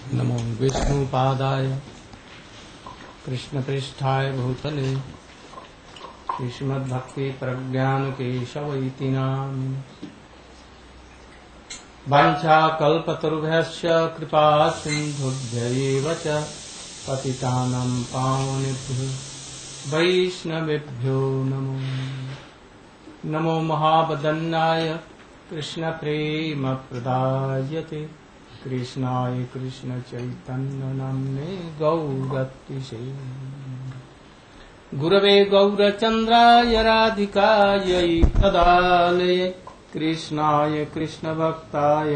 नमो विष्णुपादाय कृष्णपृष्ठाय भूतले श्रीमद्भक्तिप्रज्ञानकेशव इति नामिने। वाञ्छाकल्पतरुभ्यश्च कृपा सिन्धुभ्यैव च पतितानां पावनेभ्यो वैष्णवेभ्यो नमो नमो महावदन्नाय कृष्णप्रेमप्रदायते कृष्णाय कृष्णचैतन्यनाम्ने गौरतिशे गुरवे गौरचन्द्राय राधिकायै तदालये कृष्णाय कृष्णभक्ताय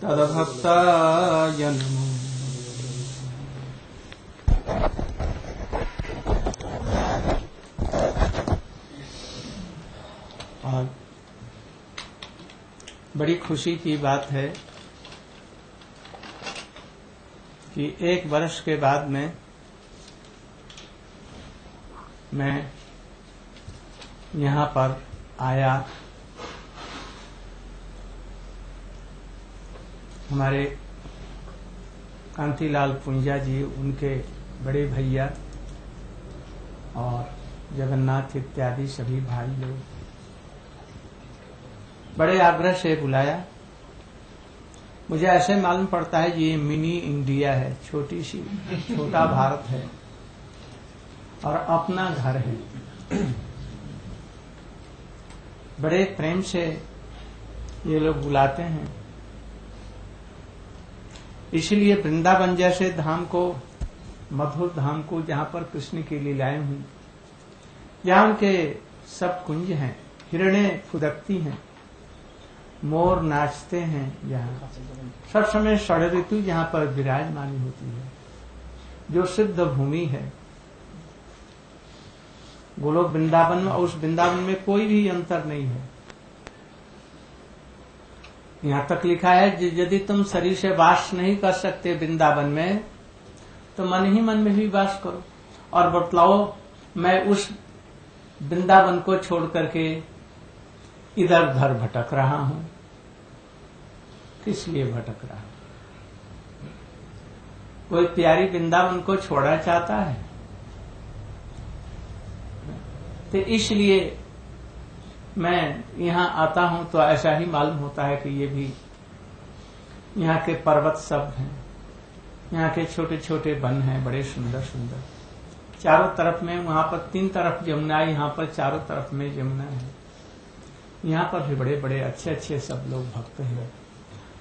तद्भक्ताय नमो। और बड़ी खुशी की बात है कि 1 वर्ष के बाद में मैं यहाँ पर आया। हमारे कांतिलाल पुंजा जी, उनके बड़े भैया और जगन्नाथ इत्यादि सभी भाई लोग बड़े आग्रह से बुलाया। मुझे ऐसे मालूम पड़ता है ये मिनी इंडिया है, छोटा भारत है और अपना घर है। बड़े प्रेम से ये लोग बुलाते हैं। इसलिए वृंदावन जैसे धाम को, मधुर धाम को, जहां पर कृष्ण की लीलाएं हुई, जहां उनके सब कुंज हैं, हिरणे फुदकती हैं, मोर नाचते हैं, जहाँ सब समय षड ऋतु जहाँ पर विराजमानी होती है, जो सिद्ध भूमि है गोलोक वृंदावन में, उस वृंदावन में कोई भी अंतर नहीं है। यहाँ तक लिखा है यदि तुम शरीर से वास नहीं कर सकते वृंदावन में तो मन ही मन में भी वास करो। और बतलाओ, मैं उस वृंदावन को छोड़ करके इधर उधर भटक रहा हूं। किस लिए भटक रहा हूं? कोई प्यारी वृंदावन को छोड़ना चाहता है? तो इसलिए मैं यहाँ आता हूं तो ऐसा ही मालूम होता है कि ये भी यहाँ के पर्वत सब हैं, यहाँ के छोटे छोटे वन हैं, बड़े सुंदर सुंदर। चारों तरफ में, वहां पर 3 तरफ यमुना है, यहाँ पर चारों तरफ में यमुना है। यहाँ पर भी बड़े बड़े अच्छे अच्छे सब लोग भक्त हैं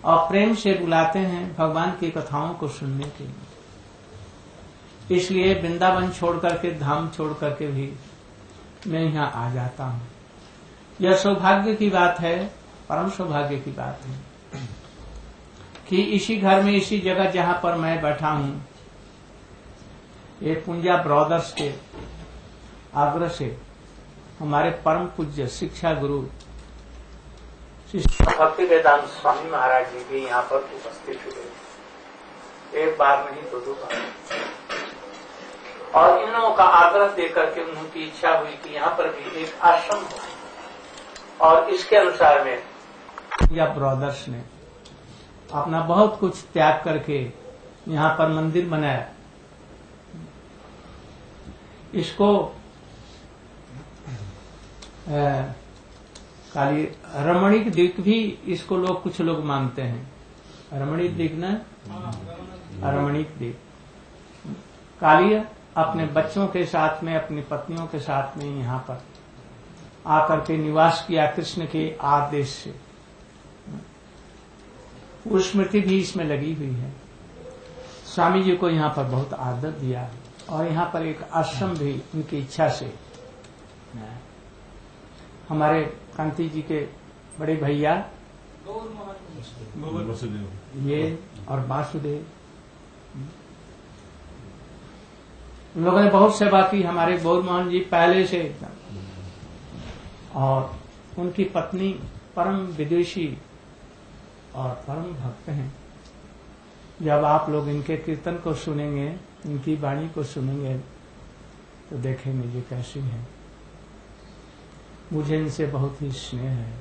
और प्रेम से बुलाते हैं भगवान की कथाओं को सुनने के लिए। इसलिए वृंदावन छोड़ करके, धाम छोड़ करके भी मैं यहाँ आ जाता हूँ। यह सौभाग्य की बात है, परम सौभाग्य की बात है कि इसी घर में, इसी जगह जहाँ पर मैं बैठा हूँ, ये पुंजा ब्रदर्स के आग्रह से हमारे परम पूज्य शिक्षा गुरु भक्ति वेदांत स्वामी महाराज जी भी यहाँ पर उपस्थित हुए। एक बार नहीं तो 2 बार। और इन लोगों का आग्रह देकर के उनकी इच्छा हुई कि यहाँ पर भी एक आश्रम हो, और इसके अनुसार में या ब्रदर्स ने अपना बहुत कुछ त्याग करके यहाँ पर मंदिर बनाया। इसको काली रमणीक द्वीप भी इसको लोग, कुछ लोग मानते हैं। रमणीक द्वीप ना, रमणीक द्वीप। काली अपने बच्चों के साथ में, अपनी पत्नियों के साथ में यहाँ पर आकर के निवास किया कृष्ण के आदेश से। वो स्मृति भी इसमें लगी हुई है। स्वामी जी को यहाँ पर बहुत आदर दिया और यहाँ पर एक आश्रम भी उनकी इच्छा से। हमारे कांति जी के बड़े भैया ये और वासुदेव, उन लोगों ने बहुत सेवा की। हमारे गौर मोहन जी पहले से, और उनकी पत्नी परम विदुषी और परम भक्त हैं। जब आप लोग इनके कीर्तन को सुनेंगे, इनकी वाणी को सुनेंगे तो देखेंगे ये कैसी है। मुझे इनसे बहुत ही स्नेह है।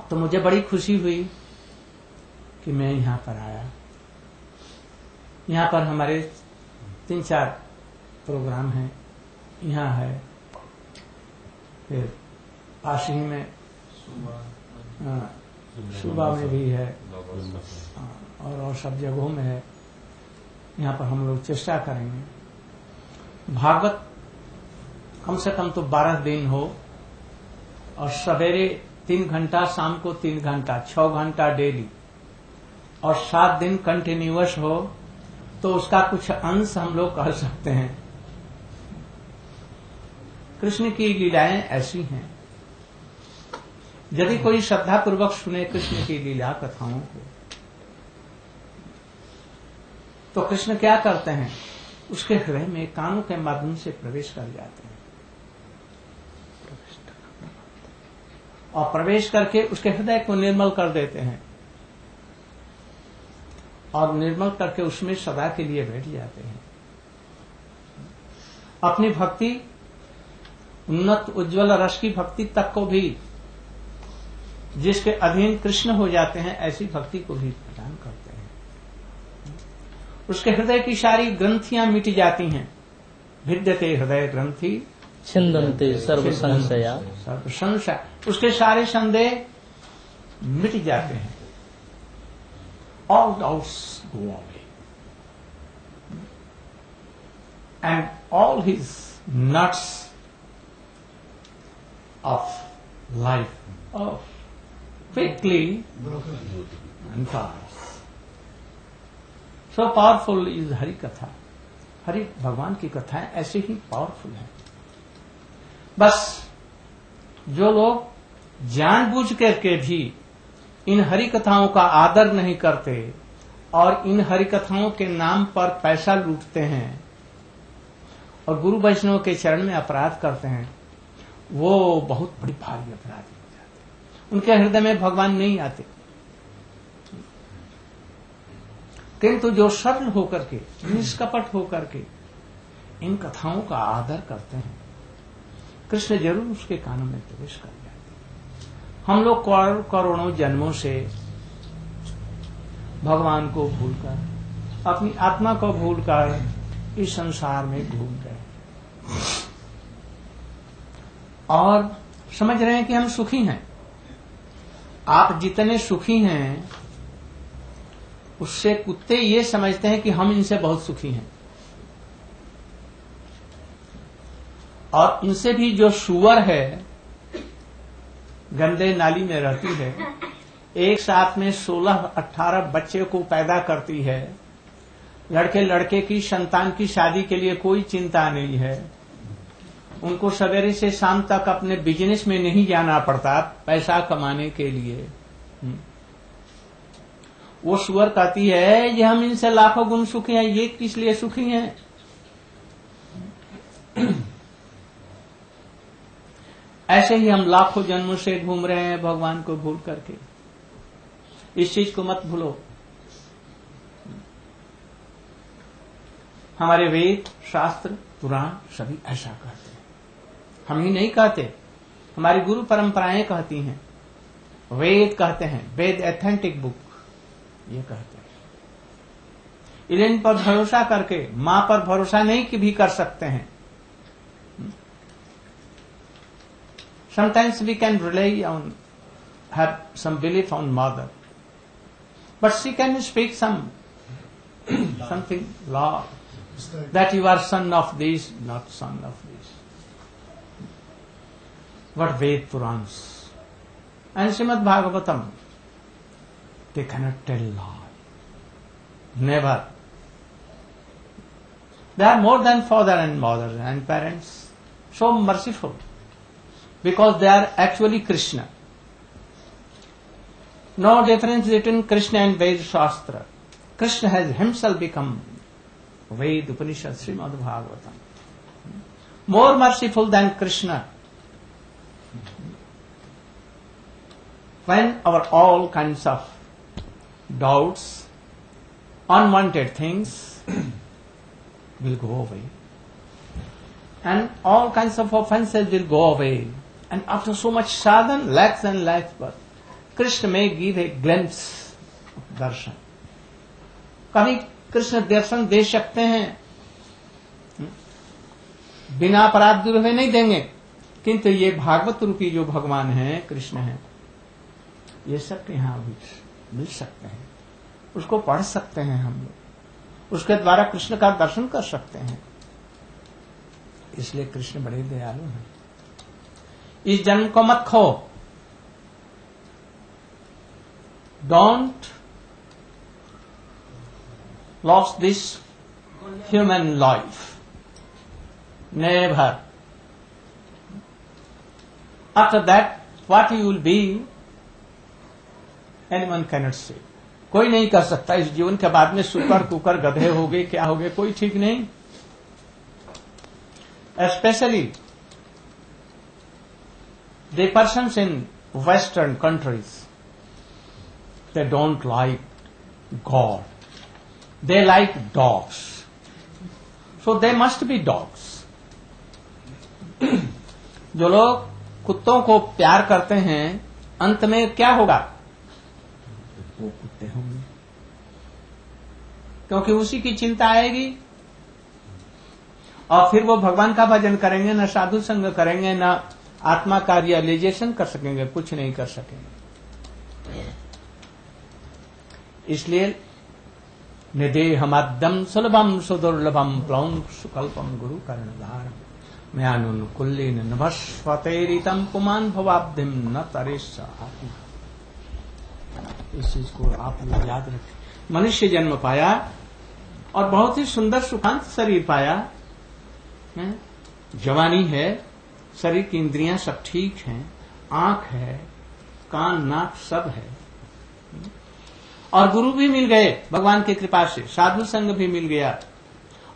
तो मुझे बड़ी खुशी हुई कि मैं यहाँ पर आया। यहाँ पर हमारे 3-4 प्रोग्राम हैं, यहाँ है, फिर पास ही में सुबह में भी है और सब जगहों में है। यहाँ पर हम लोग चेष्टा करेंगे भागवत कम से कम तो 12 दिन हो, और सवेरे 3 घंटा, शाम को 3 घंटा, 6 घंटा डेली, और 7 दिन कंटिन्यूअस हो, तो उसका कुछ अंश हम लोग कह सकते हैं। कृष्ण की लीलाएं ऐसी हैं, यदि कोई श्रद्धा पूर्वक सुने कृष्ण की लीला कथाओं को, तो कृष्ण क्या करते हैं, उसके हृदय में कानों के माध्यम से प्रवेश कर जाते हैं, और प्रवेश करके उसके हृदय को निर्मल कर देते हैं, और निर्मल करके उसमें सदा के लिए बैठ जाते हैं। अपनी भक्ति, उन्नत उज्ज्वल रस की भक्ति तक को भी, जिसके अधीन कृष्ण हो जाते हैं, ऐसी भक्ति को भी प्रदान करते हैं। उसके हृदय की सारी ग्रंथियां मिट जाती हैं। भिद्यते हृदय ग्रंथि छिन्दन्ते सर्व संशया, सर्व संशय, उसके सारे संदेह मिट जाते हैं। All doubts go away, and all his nuts of life of quickly and fast. So powerful is Hari Katha. Hari भगवान की कथाएं ऐसे ही पावरफुल हैं। बस जो लोग जानबूझ करके भी इन हरि कथाओं का आदर नहीं करते और इन हरि कथाओं के नाम पर पैसा लूटते हैं और गुरु वैष्णव के चरण में अपराध करते हैं, वो बहुत बड़ी भारी अपराधी हो जाते हैं। उनके हृदय में भगवान नहीं आते। किंतु जो सरल होकर के, निष्कपट होकर के इन कथाओं का आदर करते हैं, कृष्ण जरूर उसके कानों में प्रवेश कर जाते हैं। हम लोग करोड़ों जन्मों से भगवान को भूलकर, अपनी आत्मा को भूलकर इस संसार में घूम रहे हैं और समझ रहे हैं कि हम सुखी हैं। आप जितने सुखी हैं उससे कुत्ते ये समझते हैं कि हम इनसे बहुत सुखी हैं, और इनसे भी जो सुअर है, गंदे नाली में रहती है, एक साथ में 16-18 बच्चे को पैदा करती है, लड़के लड़के की संतान की शादी के लिए कोई चिंता नहीं है, उनको सवेरे से शाम तक अपने बिजनेस में नहीं जाना पड़ता पैसा कमाने के लिए। वो सुअर कहती है ये हम इनसे लाखों गुण सुखी हैं, ये किस लिए सुखी हैं? ऐसे ही हम लाखों जन्मों से घूम रहे हैं भगवान को भूल करके। इस चीज को मत भूलो। हमारे वेद, शास्त्र, पुराण सभी ऐसा कहते हैं, हम ही नहीं कहते, हमारी गुरु परंपराएं कहती हैं। वेद कहते हैं, वेद एथेंटिक बुक, ये कहते हैं। इन पर भरोसा करके मां पर भरोसा नहीं कि भी कर सकते हैं। Sometimes we can rely on, have some belief on mother, but she can speak something law that you are son of this, not son of this. What Ved Purans and Srimad Bhagavatam, they cannot tell lie. Never. They are more than father and mother and parents, so merciful. Because they are actually Krishna. No difference between Krishna and Veda Shastra. Krishna has himself become Ved, Upanishad, Srimad Bhagavatam. More merciful than Krishna. When our all kinds of doubts, unwanted things will go away, and all kinds of offenses will go away, and after so much sadhana, lakhs and lakhs, but Krishna may give a glimpse दर्शन। कभी कृष्ण दर्शन दे सकते हैं, बिना अपराध दूर हुए नहीं देंगे, किंतु ये भागवत रूपी जो भगवान है, कृष्ण है, ये सब यहाँ मिल सकते हैं, उसको पढ़ सकते हैं हम लोग, उसके द्वारा कृष्ण का दर्शन कर सकते हैं। इसलिए कृष्ण बड़े दयालु हैं। इस जन्म को मत खो, don't loss this human life, never. After that what you will be anyone cannot say. कोई नहीं कर सकता इस जीवन के बाद में सुकर कुकर गधे हो गए, क्या हो गए, कोई ठीक नहीं। Especially the persons in Western countries, they don't like God. They like dogs. So they must be dogs. जो लोग कुत्तों को प्यार करते हैं, अंत में क्या होगा? वो कुत्ते होंगे, क्योंकि उसी की चिंता आएगी। और फिर वो भगवान का भजन करेंगे, न साधु संग करेंगे, न आत्मा का रियलाइजेशन कर सकेंगे, कुछ नहीं कर सकेंगे। इसलिए निदेहमद्यम सुलभम सुदुर्लभम प्लौम सुकल्पम गुरु कर्णधार म्यानुकुल्लेन नभस्वतेरितम पुमान भवाब्धिम न तरेश आत्मा। इस चीज को आप लोग याद रखें। मनुष्य जन्म पाया और बहुत ही सुंदर सुखांत शरीर पाया, जवानी है, शरीर की इंद्रियां सब ठीक हैं, आंख है, कान नाक सब है, और गुरु भी मिल गए भगवान की कृपा से, साधु संग भी मिल गया।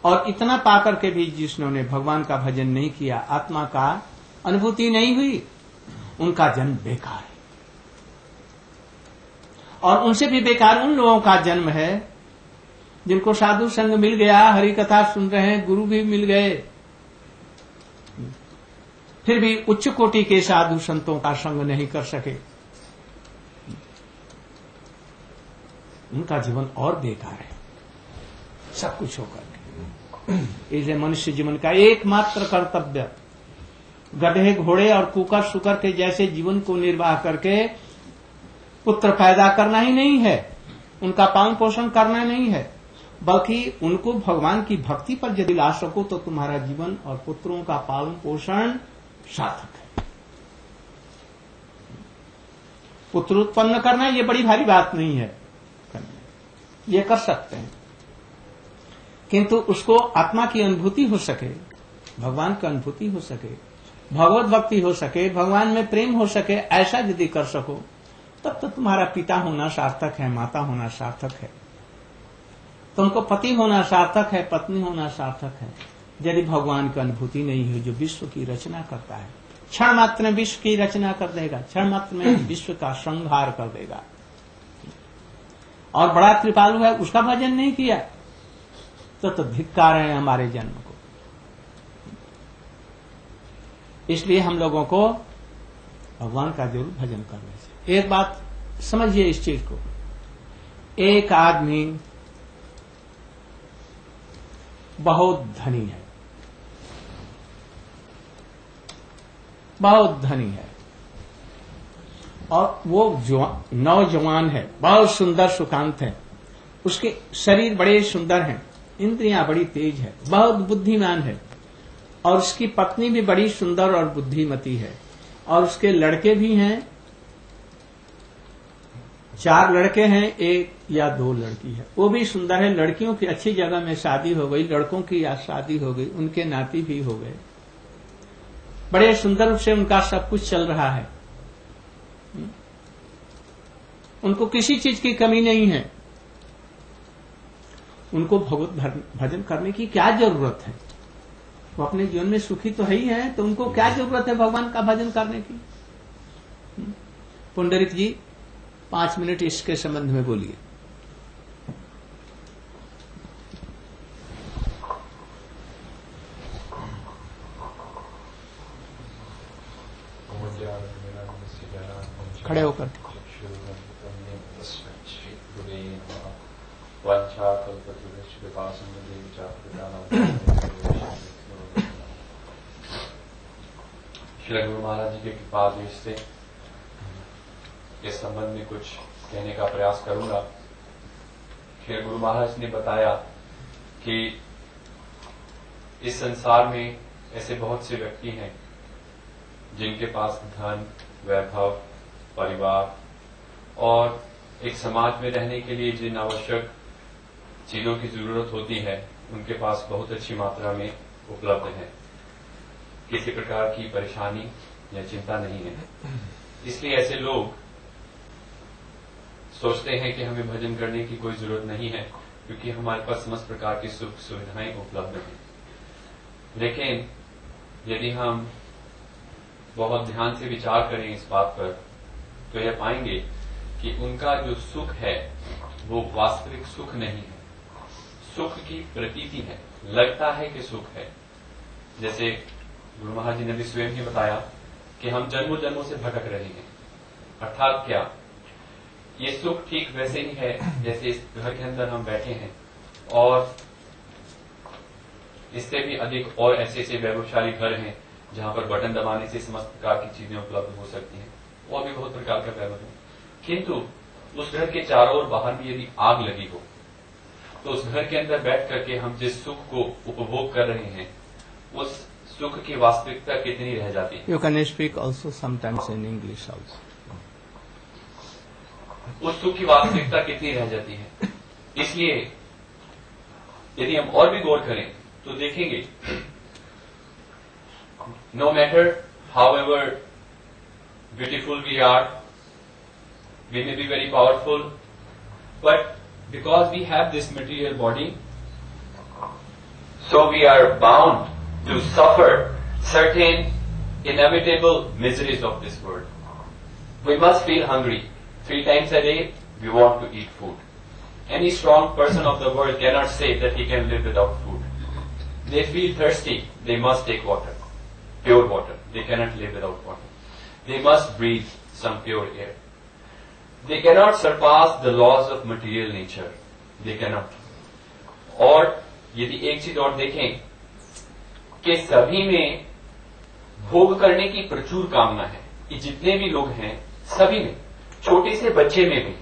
और इतना पाकर के भी जिन्होंने भगवान का भजन नहीं किया, आत्मा का अनुभूति नहीं हुई, उनका जन्म बेकार है। और उनसे भी बेकार उन लोगों का जन्म है जिनको साधु संग मिल गया, हरि कथा सुन रहे हैं, गुरु भी मिल गए, फिर भी उच्च कोटि के साधु संतों का संग नहीं कर सके, उनका जीवन और बेकार है, सब कुछ होकर। इसे मनुष्य जीवन का एकमात्र कर्तव्य गधे घोड़े और कुकर सुकर के जैसे जीवन को निर्वाह करके पुत्र पैदा करना ही नहीं है, उनका पालन पोषण करना नहीं है, बल्कि उनको भगवान की भक्ति पर यदि ला सको तो तुम्हारा जीवन और पुत्रों का पालन पोषण सार्थक है। पुत्र उत्पन्न करना ये बड़ी भारी बात नहीं है, ये कर सकते हैं, किंतु उसको आत्मा की अनुभूति हो सके, भगवान की अनुभूति हो सके, भगवत भक्ति हो सके, भगवान में प्रेम हो सके, ऐसा यदि कर सको तब तो तुम्हारा पिता होना सार्थक है, माता होना सार्थक है, तुमको पति होना सार्थक है, पत्नी होना सार्थक है। यदि भगवान की अनुभूति नहीं हो जो विश्व की रचना करता है, क्षण मात्र में विश्व की रचना कर देगा, क्षण मात्र में विश्व का संहार कर देगा, और बड़ा कृपालु है, उसका भजन नहीं किया तो धिक्कार है हमारे जन्म को। इसलिए हम लोगों को भगवान का जरूर भजन करना चाहिए। एक बात समझिए इस चीज को, एक आदमी बहुत धनी है, बहुत धनी है, और वो नौजवान है, बहुत सुंदर सुकांत है, उसके शरीर बड़े सुंदर हैं, इंद्रियां बड़ी तेज है, बहुत बुद्धिमान है, और उसकी पत्नी भी बड़ी सुंदर और बुद्धिमती है, और उसके लड़के भी हैं, 4 लड़के हैं, 1 या 2 लड़की है, वो भी सुंदर है, लड़कियों की अच्छी जगह में शादी हो गई, लड़कों की शादी हो गई, उनके नाती भी हो गए, बड़े सुंदर रूप से उनका सब कुछ चल रहा है, उनको किसी चीज की कमी नहीं है। उनको भगवत भजन करने की क्या जरूरत है? वो अपने जीवन में सुखी तो है ही है, तो उनको क्या जरूरत है भगवान का भजन करने की? पुंडरीक जी 5 मिनट इसके संबंध में बोलिए। खड़े होकर श्री गुरु महाराज जी के कृपा आदेश से इस संबंध में कुछ कहने का प्रयास करूंगा। श्री गुरु महाराज ने बताया कि इस संसार में ऐसे बहुत से व्यक्ति हैं जिनके पास धन, वैभव, परिवार और एक समाज में रहने के लिए जिन आवश्यक चीजों की जरूरत होती है उनके पास बहुत अच्छी मात्रा में उपलब्ध है। किसी प्रकार की परेशानी या चिंता नहीं है। इसलिए ऐसे लोग सोचते हैं कि हमें भजन करने की कोई जरूरत नहीं है क्योंकि हमारे पास समस्त प्रकार की सुख सुविधाएं उपलब्ध हैं। लेकिन यदि हम बहुत ध्यान से विचार करें इस बात पर तो यह पाएंगे कि उनका जो सुख है वो वास्तविक सुख नहीं है, सुख की प्रतीति है, लगता है कि सुख है। जैसे गुरु महाराज जी ने भी स्वयं ही बताया कि हम जन्मों जन्मों से भटक रहे हैं। अर्थात क्या, ये सुख ठीक वैसे ही है जैसे इस घर के अंदर हम बैठे हैं और इससे भी अधिक और ऐसे ऐसे वैभवशाली घर हैं जहां पर बटन दबाने से समस्त प्रकार की चीजें उपलब्ध हो सकती हैं और भी बहुत प्रकार का वैभव है। किंतु उस घर के चारों ओर बाहर भी यदि आग लगी हो तो उस घर के अंदर बैठ करके हम जिस सुख को उपभोग कर रहे हैं उस सुख की वास्तविकता कितनी रह जाती है। You can speak also sometimes in English also. उस सुख की वास्तविकता कितनी रह जाती है। इसलिए यदि हम और भी गौर करें तो देखेंगे no matter how ever beautiful we are, we may be very powerful, but because we have this material body, so we are bound to suffer certain inevitable miseries of this world. We must feel hungry. 3 times a day, we want to eat food. Any strong person of the world cannot say that he can live without food. They feel thirsty, they must take water, pure water. They cannot live without water. They must breathe some pure air. They cannot surpass the laws of material nature. They cannot. और यदि एक चीज और देखें कि सभी में भोग करने की प्रचुर कामना है, कि जितने भी लोग हैं सभी में, छोटे से बच्चे में भी।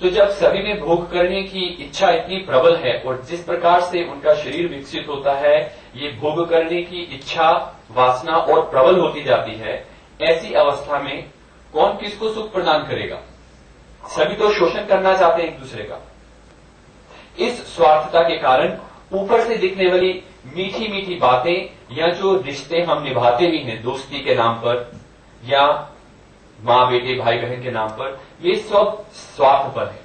तो जब सभी में भोग करने की इच्छा इतनी प्रबल है और जिस प्रकार से उनका शरीर विकसित होता है, ये भोग करने की इच्छा, वासना और प्रबल होती जाती है, ऐसी अवस्था में कौन किसको सुख प्रदान करेगा? सभी तो शोषण करना चाहते हैं एक दूसरे का। इस स्वार्थता के कारण ऊपर से दिखने वाली मीठी मीठी बातें या जो रिश्ते हम निभाते भी हैं दोस्ती के नाम पर या मां बेटे भाई बहन के नाम पर, ये सब स्वार्थ पर है,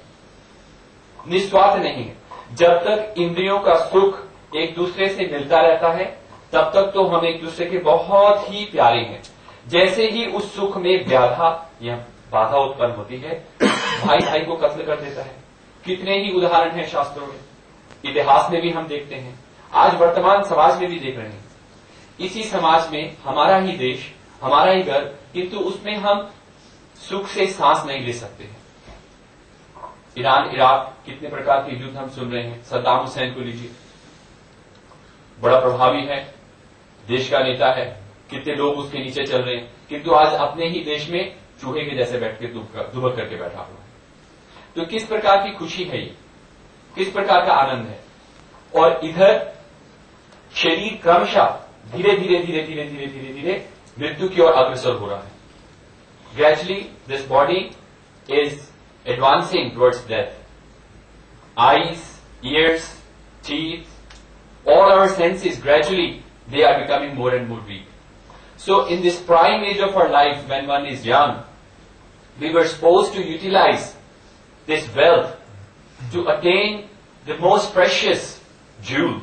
निस्वार्थ नहीं है। जब तक इंद्रियों का सुख एक दूसरे से मिलता रहता है तब तक तो हम एक दूसरे के बहुत ही प्यारे हैं। जैसे ही उस सुख में बाधा उत्पन्न होती है, भाई भाई को कत्ल कर देता है। कितने ही उदाहरण हैं शास्त्रों में, इतिहास में भी हम देखते हैं, आज वर्तमान समाज में भी देख रहे हैं। इसी समाज में हमारा ही देश, हमारा ही घर, किंतु उसमें हम सुख से सांस नहीं ले सकते हैं। ईरान इराक कितने प्रकार के युद्ध हम सुन रहे हैं। सद्दाम हुसैन को लीजिए, बड़ा प्रभावी है, देश का नेता है, कितने लोग उसके नीचे चल रहे हैं, किंतु आज अपने ही देश में चूहे के जैसे बैठ के दुबक करके बैठा हुआ है। तो किस प्रकार की खुशी है ये, किस प्रकार का आनंद है। और इधर शरीर क्रमशः धीरे धीरे धीरे धीरे धीरे धीरे धीरे मृत्यु की ओर अग्रसर हो रहा है। Gradually this body is advancing towards death. Eyes, years, teeth, all our senses gradually they are becoming more and more weak. So in this prime age of our life, when one is young, we were supposed to utilize this wealth to attain the most precious jewel.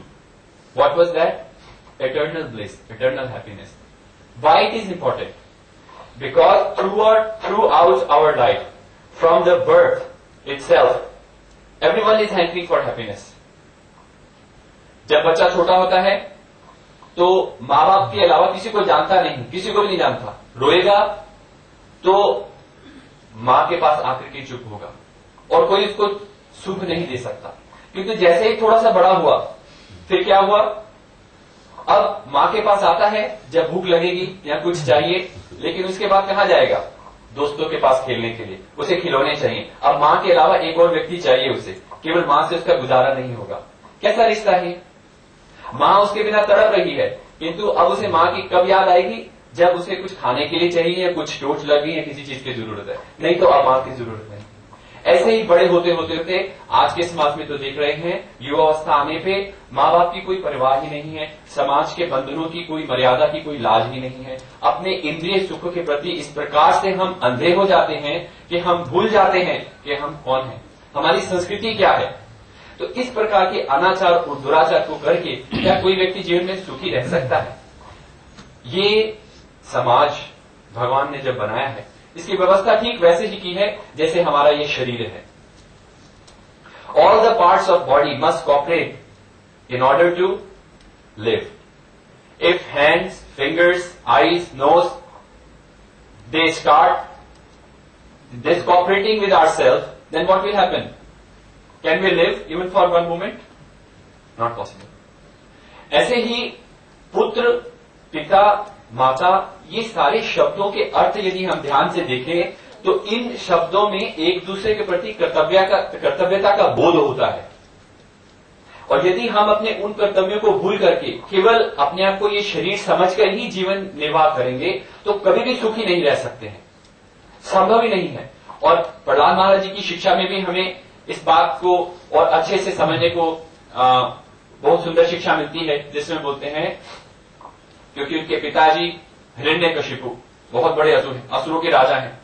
What was that? Eternal bliss, eternal happiness. Why it is important? Because throughout our life, from the birth itself, everyone is hankering for happiness. जब बच्चा छोटा होता है तो माँ बाप के अलावा किसी को जानता नहीं, किसी को भी नहीं जानता। रोएगा तो माँ के पास आकर के चुप होगा और कोई उसको सुख नहीं दे सकता। किंतु जैसे ही थोड़ा सा बड़ा हुआ, फिर क्या हुआ, अब मां के पास आता है जब भूख लगेगी या कुछ चाहिए, लेकिन उसके बाद कहां जाएगा, दोस्तों के पास खेलने के लिए, उसे खिलौने चाहिए। अब मां के अलावा एक और व्यक्ति चाहिए उसे, केवल मां से उसका गुजारा नहीं होगा। कैसा रिश्ता है, मां उसके बिना तड़प रही है, किंतु अब उसे मां की कब याद आएगी, जब उसे कुछ खाने के लिए चाहिए या कुछ चोट लगी या किसी चीज की जरूरत है, नहीं तो अब मां की जरूरत नहीं। ऐसे ही बड़े होते होते होते आज के समाज में तो देख रहे हैं, युवावस्था आने पे माँ बाप की कोई परवाह ही नहीं है, समाज के बंधनों की कोई मर्यादा की कोई लाज ही नहीं है। अपने इंद्रिय सुख के प्रति इस प्रकार से हम अंधे हो जाते हैं कि हम भूल जाते हैं कि हम कौन हैं, हमारी संस्कृति क्या है। तो इस प्रकार के अनाचार और दुराचार को करके क्या कोई व्यक्ति जीवन में सुखी रह सकता है? ये समाज भगवान ने जब बनाया है, इसकी व्यवस्था ठीक वैसे ही की है जैसे हमारा ये शरीर है। All the parts of body must cooperate in order to live. If hands, fingers, eyes, nose they start discooperating with ourselves, then what will happen? Can we live even for one moment? Not possible. ऐसे ही पुत्र, पिता, माता, ये सारे शब्दों के अर्थ यदि हम ध्यान से देखें तो इन शब्दों में एक दूसरे के प्रति कर्तव्यता का बोध होता है। और यदि हम अपने उन कर्तव्यों को भूल करके केवल अपने आप को ये शरीर समझकर ही जीवन निर्वाह करेंगे तो कभी भी सुखी नहीं रह सकते हैं, संभव ही नहीं है। और प्रहलाद महाराज जी की शिक्षा में भी हमें इस बात को और अच्छे से समझने को बहुत सुंदर शिक्षा मिलती है, जिसमें बोलते हैं क्योंकि उनके पिताजी हिरण्यकशिपु बहुत बड़े असुर हैं, असुरों के राजा हैं।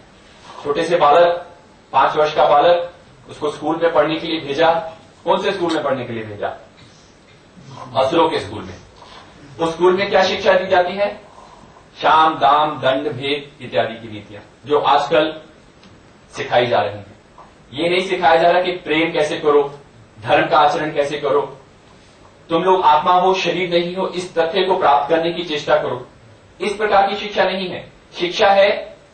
छोटे से बालक, 5 वर्ष का बालक, उसको स्कूल में पढ़ने के लिए भेजा। कौन से स्कूल में पढ़ने के लिए भेजा? असुरों के स्कूल में। उस स्कूल में क्या शिक्षा दी जाती है? शाम, दाम, दंड, भेद इत्यादि की नीतियां जो आजकल सिखाई जा रही हैं। ये नहीं सिखाया जा रहा कि प्रेम कैसे करो, धर्म का आचरण कैसे करो, तुम लोग आत्मा हो, शरीर नहीं हो, इस तथ्य को प्राप्त करने की चेष्टा करो। इस प्रकार की शिक्षा नहीं है। शिक्षा है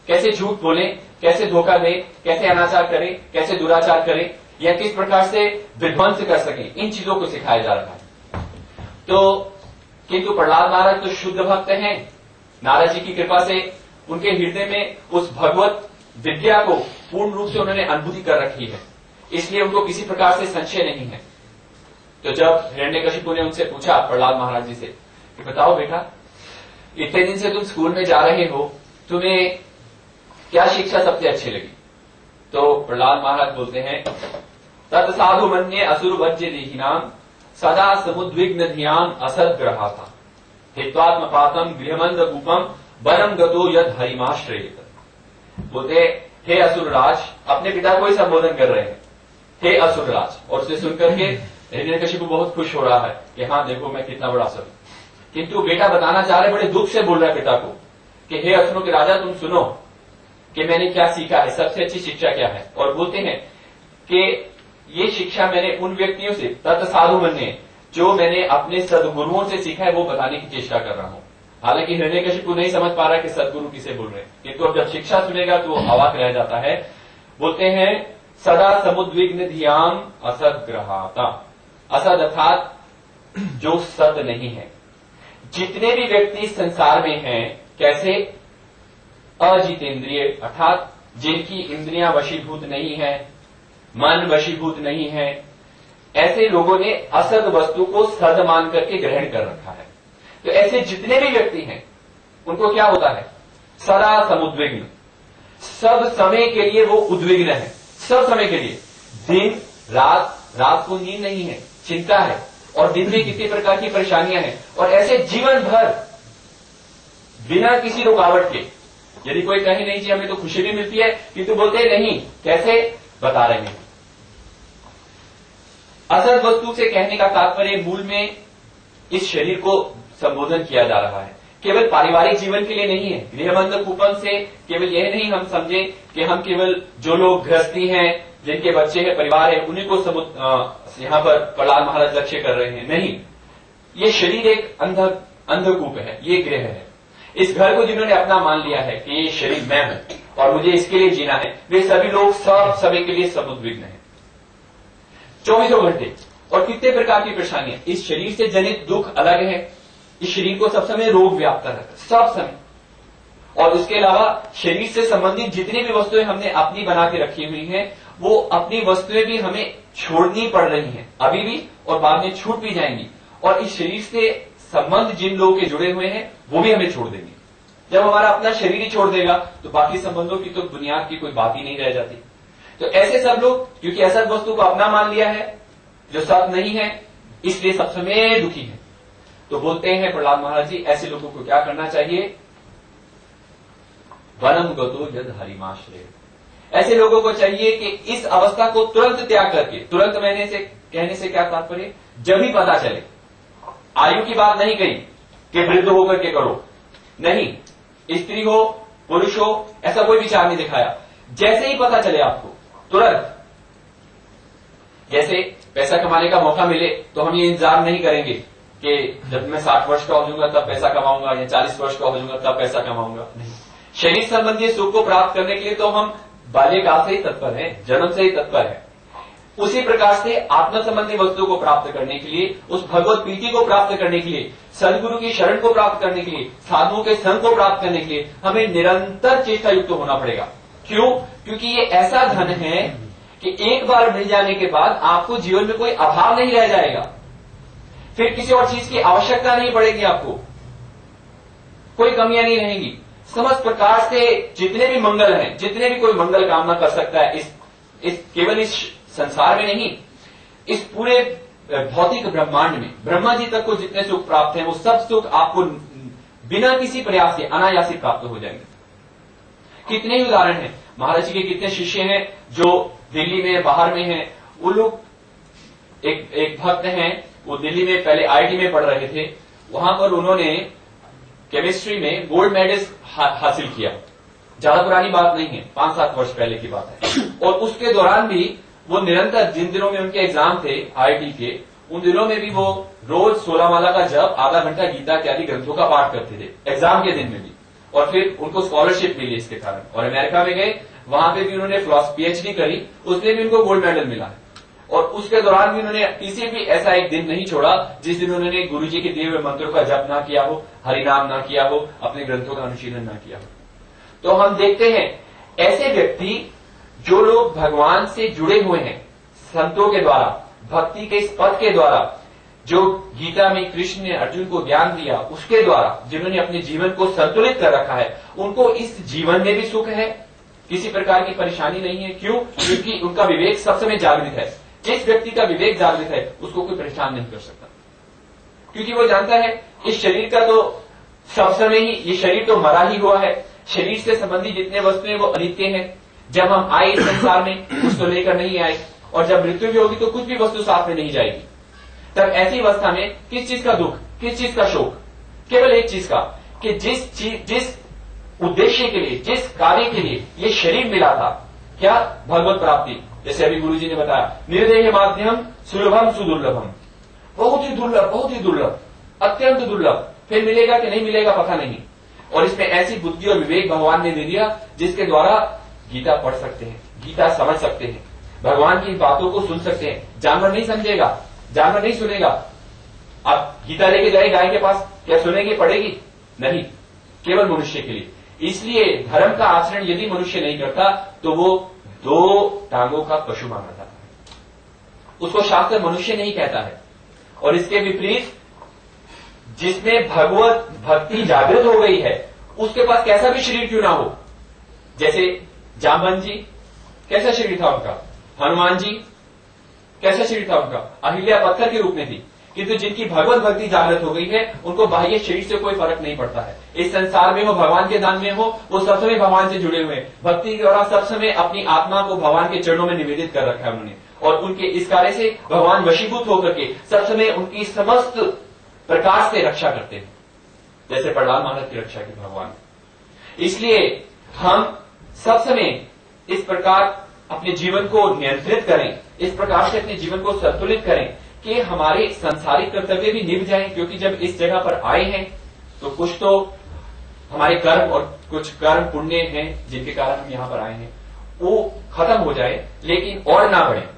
कैसे झूठ बोले, कैसे धोखा दे, कैसे अनाचार करे, कैसे दुराचार करे, या किस प्रकार से विध्वंस कर सके, इन चीजों को सिखाया जा रहा है। तो किंतु प्रहलाद महाराज तो शुद्ध भक्त हैं। नारद जी की कृपा से उनके हृदय में उस भगवत विद्या को पूर्ण रूप से उन्होंने अनुभूति कर रखी है, इसलिए उनको किसी प्रकार से संशय नहीं है। तो जब हिरण्यकशिपु ने उनसे पूछा प्रहलाद महाराज जी से कि बताओ बेटा, इतने दिन से तुम स्कूल में जा रहे हो, तुम्हें क्या शिक्षा सबसे अच्छी लगी? तो प्रहलाद महाराज बोलते हैं, तत्साधु मन्ये असुर वज्य देहिनाम सदा समुद्विग्न ध्यान असद ग्रहाता हित्वात्म पातम गृहमंद कूपम वरम गतो यद हरिमाश्रयेत। बोलते हे असुरराज, अपने पिता को ही संबोधन कर रहे हैं, हे असुरराज। और उसे सुनकर के हिरण्यकशिपु बहुत खुश हो रहा है कि हाँ देखो मैं कितना बड़ा असुर। किंतु बेटा बताना चाह रहे, बड़े दुख से बोल रहा है पिता को कि हे असुरों के राजा, तुम सुनो कि मैंने क्या सीखा है, सबसे अच्छी शिक्षा क्या है। और बोलते हैं कि ये शिक्षा मैंने उन व्यक्तियों से, तत्साधु मन्ये, जो मैंने अपने सदगुरुओं से सीखा है वो बताने की चेष्टा कर रहा हूं। हालांकि हिरण्यकशिपु नहीं समझ पा रहा है कि सदगुरु किसे बोल रहे हैं, किंतु अब जब शिक्षा सुनेगा तो अवाक रह जाता है। बोलते हैं सदा समुद्विग्न ध्यान असद ग्रहाता। असद अर्थात जो सद नहीं है। जितने भी व्यक्ति संसार में हैं, कैसे? अजितेंद्रिय अर्थात जिनकी इंद्रियां वशीभूत नहीं है, मन वशीभूत नहीं है, ऐसे लोगों ने असद वस्तु को सद मान करके ग्रहण कर रखा है। तो ऐसे जितने भी व्यक्ति हैं उनको क्या होता है? सदा समुद्विग्न, सब समय के लिए वो उद्विग्न है, सब समय के लिए। दिन रात, रात को नींद नहीं है, चिंता है, और दिन में किसी प्रकार की परेशानियां हैं, और ऐसे जीवन भर बिना किसी रुकावट के। यदि कोई कहे नहीं जी हमें तो खुशी भी मिलती है, किंतु बोलते हैं नहीं, कैसे? बता रहे हैं। असद वस्तु से कहने का तात्पर्य मूल में इस शरीर को संबोधन किया जा रहा है, केवल पारिवारिक जीवन के लिए नहीं है। गृहबंध कूपन से केवल यह नहीं हम समझे कि हम केवल जो लोग गृहस्थी हैं, जिनके बच्चे हैं, परिवार है, उन्हीं को यहां पर प्रहलाद महाराज लक्ष्य कर रहे हैं। नहीं, ये शरीर एक अंधकूप है, ये गृह है। इस घर को जिन्होंने अपना मान लिया है कि ये शरीर मैं हूं और मुझे इसके लिए जीना है, वे सभी लोग सब समय के लिए समुद्विग्न है। 24 घंटे। और कितने प्रकार की परेशानियां, इस शरीर से जनित दुख अलग है, इस शरीर को सब समय रोग व्याप्त रहता है, सब समय। और उसके अलावा शरीर से संबंधित जितनी भी वस्तुएं हमने अपनी बना के रखी हुई हैं, वो अपनी वस्तुएं भी हमें छोड़नी पड़ रही हैं अभी भी, और बाद में छूट भी जाएंगी। और इस शरीर से संबंध जिन लोगों के जुड़े हुए हैं वो भी हमें छोड़ देंगे। जब हमारा अपना शरीर ही छोड़ देगा तो बाकी संबंधों की तो बुनियाद की कोई बात ही नहीं रह जाती। तो ऐसे सब लोग क्योंकि असत वस्तु को अपना मान लिया है जो सत्य नहीं है, इसलिए सब समय दुखी है। तो बोलते हैं प्रहलाद महाराज जी, ऐसे लोगों को क्या करना चाहिए? वनम गतो यद हरिमाश्रय। ऐसे लोगों को चाहिए कि इस अवस्था को तुरंत त्याग करके, तुरंत कहने से क्या तात्पर्य, जब ही पता चले, आयु की बात नहीं कही कि वृद्ध होकर के करो, नहीं, स्त्री हो पुरुष हो ऐसा कोई विचार नहीं दिखाया। जैसे ही पता चले आपको तुरंत, जैसे पैसा कमाने का मौका मिले तो हम ये इंतजार नहीं करेंगे कि जब मैं 60 वर्ष का हो जाऊंगा तब पैसा कमाऊंगा या 40 वर्ष का हो जाऊंगा तब पैसा कमाऊंगा, नहीं। शरीर संबंधी सुख को प्राप्त करने के लिए तो हम बाल्यकाल से ही तत्पर हैं, जन्म से ही तत्पर है। उसी प्रकार से आत्म संबंधी वस्तु को प्राप्त करने के लिए, उस भगवत प्रीति को प्राप्त करने के लिए, सदगुरु की शरण को प्राप्त करने के लिए, साधुओं के संग को प्राप्त करने के लिए हमें निरंतर चेष्टा युक्त होना पड़ेगा। क्यों? क्योंकि ये ऐसा धन है कि एक बार मिल जाने के बाद आपको जीवन में कोई अभाव नहीं रह जाएगा, फिर किसी और चीज की आवश्यकता नहीं पड़ेगी, आपको कोई कमियां नहीं रहेंगी। समस्त प्रकार से जितने भी मंगल हैं, जितने भी कोई मंगल कामना कर सकता है इस केवल इस संसार में नहीं, इस पूरे भौतिक ब्रह्मांड में ब्रह्मा जी तक को जितने सुख प्राप्त हैं वो सब सुख आपको बिना किसी प्रयास के अनायासी प्राप्त हो जाएंगे। कितने ही उदाहरण हैं, महाराज जी के कितने शिष्य हैं जो दिल्ली में बाहर में हैं। वो लोग एक भक्त हैं, वो दिल्ली में पहले आईआईटी में पढ़ रहे थे, वहां पर उन्होंने केमिस्ट्री में गोल्ड मेडल हासिल किया। ज्यादा पुरानी बात नहीं है, 5-7 वर्ष पहले की बात है। और उसके दौरान भी वो निरंतर, जिन दिनों में उनके एग्जाम थे आईआईटी के, उन दिनों में भी वो रोज 16 माला का जप, आधा घंटा गीता इत्यादि ग्रंथों का पाठ करते थे एग्जाम के दिन में भी। और फिर उनको स्कॉलरशिप मिली इसके कारण, और अमेरिका में गए, वहां पे भी उन्होंने पीएचडी करी, उसमें भी उनको गोल्ड मेडल मिला। और उसके दौरान भी उन्होंने किसी भी ऐसा एक दिन नहीं छोड़ा जिस दिन उन्होंने गुरु जी के दिए हुए मंत्रों का जप ना किया हो, हरिनाम ना किया हो, अपने ग्रंथों का अनुशीलन ना किया हो। तो हम देखते हैं ऐसे व्यक्ति जो लोग भगवान से जुड़े हुए हैं संतों के द्वारा, भक्ति के इस पथ के द्वारा, जो गीता में कृष्ण ने अर्जुन को ज्ञान दिया उसके द्वारा, जिन्होंने अपने जीवन को संतुलित कर रखा है, उनको इस जीवन में भी सुख है, किसी प्रकार की परेशानी नहीं है। क्यों? क्योंकि उनका विवेक सब समय जागृत है। जिस व्यक्ति का विवेक जागृत है उसको कोई परेशान नहीं कर सकता, क्योंकि वो जानता है इस शरीर का तो सब समय ही, ये शरीर तो मरा ही हुआ है, शरीर से संबंधी जितने वस्तुएं वो अनित्य हैं। जब हम आए इस संसार में उसको लेकर नहीं आए, और जब मृत्यु भी होगी तो कुछ भी वस्तु साथ में नहीं जाएगी। तब ऐसी अवस्था में किस चीज का दुख, किस चीज का शोक? केवल एक चीज का, कि जिस उद्देश्य के लिए, जिस कार्य के लिए ये शरीर मिला था, क्या? भगवत प्राप्ति। जैसे अभी गुरु जी ने बताया, निर्देह माध्यम सुलभम सुदुर्लभम, बहुत ही दुर्लभ, बहुत ही दुर्लभ, अत्यंत दुर्लभ। फिर मिलेगा कि नहीं मिलेगा पता नहीं। और इसमें ऐसी बुद्धि और विवेक भगवान ने दे दिया जिसके द्वारा गीता पढ़ सकते हैं, गीता समझ सकते हैं, भगवान की बातों को सुन सकते हैं। जानवर नहीं समझेगा, जानवर नहीं सुनेगा। आप गीता लेके जाए गाय के पास, क्या सुनेगी, पढ़ेगी? नहीं, केवल मनुष्य के लिए। इसलिए धर्म का आचरण यदि मनुष्य नहीं करता तो वो 2 टांगों का पशु माना जाता है, उसको शास्त्र मनुष्य नहीं कहता है। और इसके विपरीत जिसमें भगवत भक्ति जागृत हो गई है उसके पास कैसा भी शरीर क्यों ना हो, जैसे जामवंत जी कैसा शरीर था उनका, हनुमान जी कैसा शरीर था उनका, अहिल्या पत्थर के रूप में थी, किंतु जिनकी भगवत भक्ति जागृत हो गई है उनको बाह्य शरीर से कोई फर्क नहीं पड़ता है। इस संसार में हो, भगवान के दान में हो, वो सब समय भगवान से जुड़े हुए हैं। भक्ति के द्वारा सब समय अपनी आत्मा को भगवान के चरणों में निवेदित कर रखा है उन्होंने, और उनके इस कार्य से भगवान वशीभूत होकर के सब समय उनकी समस्त प्रकार से रक्षा करते हैं, जैसे प्रहलाद महाराज की रक्षा की भगवान। इसलिए हम सब समय इस प्रकार अपने जीवन को नियंत्रित करें, इस प्रकार से अपने जीवन को संतुलित करें कि हमारे सांसारिक कर्तव्य भी निभ जाएं। क्योंकि जब इस जगह पर आए हैं तो कुछ तो हमारे कर्म और कुछ कर्म पुण्य हैं जिनके कारण हम यहां पर आए हैं, वो खत्म हो जाए, लेकिन और ना बढ़े।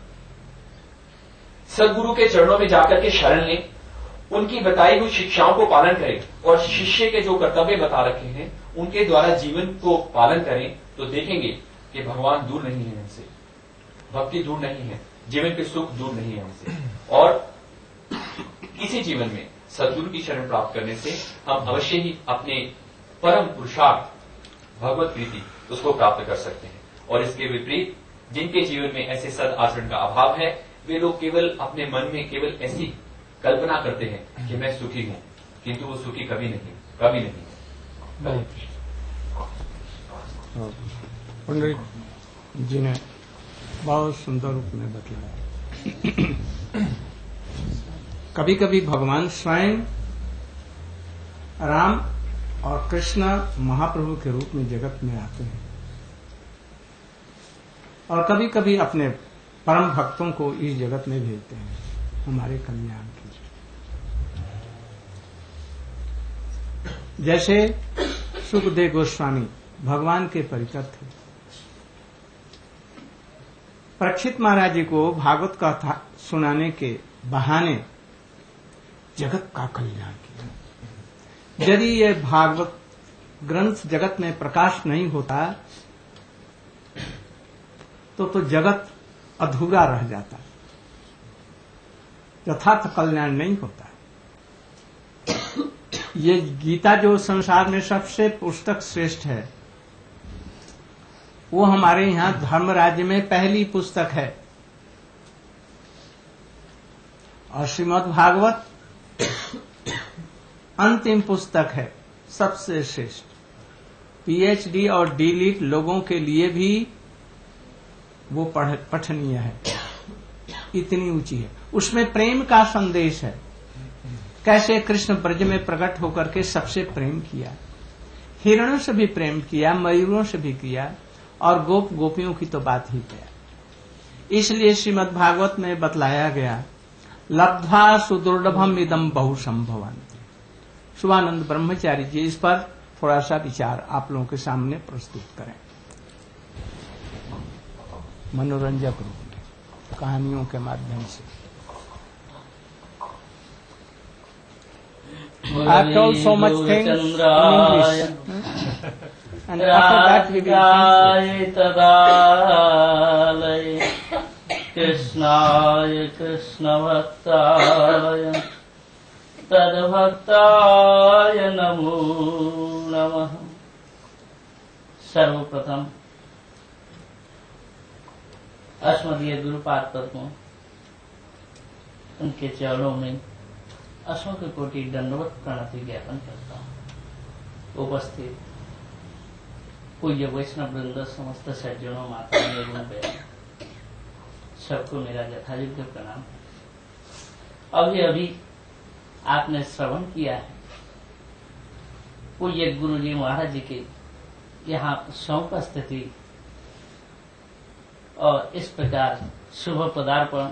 सदगुरु के चरणों में जाकर के शरण लें, उनकी बताई हुई शिक्षाओं को पालन करें और शिष्य के जो कर्तव्य बता रखे हैं उनके द्वारा जीवन को पालन करें, तो देखेंगे कि भगवान दूर नहीं है हमसे, भक्ति दूर नहीं है, जीवन के सुख दूर नहीं है हमसे। और किसी जीवन में सदगुरु की शरण प्राप्त करने से हम अवश्य ही अपने परम पुरुषार्थ भगवत प्रीति उसको प्राप्त कर सकते हैं। और इसके विपरीत जिनके जीवन में ऐसे सद आचरण का अभाव है, वे लोग केवल अपने मन में केवल ऐसी कल्पना करते हैं कि मैं सुखी हूं, किंतु वो सुखी कभी नहीं। पंडित जी ने बहुत सुंदर रूप में बतलाया। कभी कभी भगवान स्वयं राम और कृष्ण महाप्रभु के रूप में जगत में आते हैं और कभी कभी अपने परम भक्तों को इस जगत में भेजते हैं हमारे कल्याण के लिए। जैसे सुखदेव गोस्वामी भगवान के परिकर थे। परीक्षित महाराज जी को भागवत कथा सुनाने के बहाने जगत का कल्याण किया। यदि ये भागवत ग्रंथ जगत में प्रकाश नहीं होता तो जगत अधूरा रह जाता, यथार्थ कल्याण नहीं होता। ये गीता जो संसार में सबसे पुस्तक श्रेष्ठ है, वो हमारे यहां धर्म राज्य में पहली पुस्तक है। और श्रीमद् भागवत अंतिम पुस्तक है, सबसे श्रेष्ठ। पीएचडी और डीलिट लोगों के लिए भी वो पठनीय है, इतनी ऊंची है। उसमें प्रेम का संदेश है, कैसे कृष्ण ब्रज में प्रकट होकर के सबसे प्रेम किया, हिरणों से भी प्रेम किया, मयूरों से भी किया, और गोप गोपियों की तो बात ही क्या। इसलिए श्रीमद् भागवत में बतलाया गया, लब्ध्वा सुदुर्लभम इदम बहु संभवन्ति। शुभानंद ब्रह्मचारी जी इस पर थोड़ा सा विचार आप लोगों के सामने प्रस्तुत करें, मनोरंजक रूप में, कहानियों के माध्यम से। I've told so much things in English. And after that we will Krishnaya Krishna Bhaktaya Tad Bhaktaya Namo Namah। सर्वप्रथम अस्मदीय गुरुपाद पद्मों उनके चरणों में असंख्य कोटि दंडवत प्रणति ज्ञापन करता हूँ। उपस्थित पूज्य वैष्णव वृंद, समस्त सज्जनों, माताओं एवं बहनों, सबको मेरा यथायोग्य प्रणाम। अभी अभी आपने श्रवण किया है पूज्य गुरु जी महाराज जी के यहाँ समुपस्थिति और इस प्रकार शुभ पदार्पण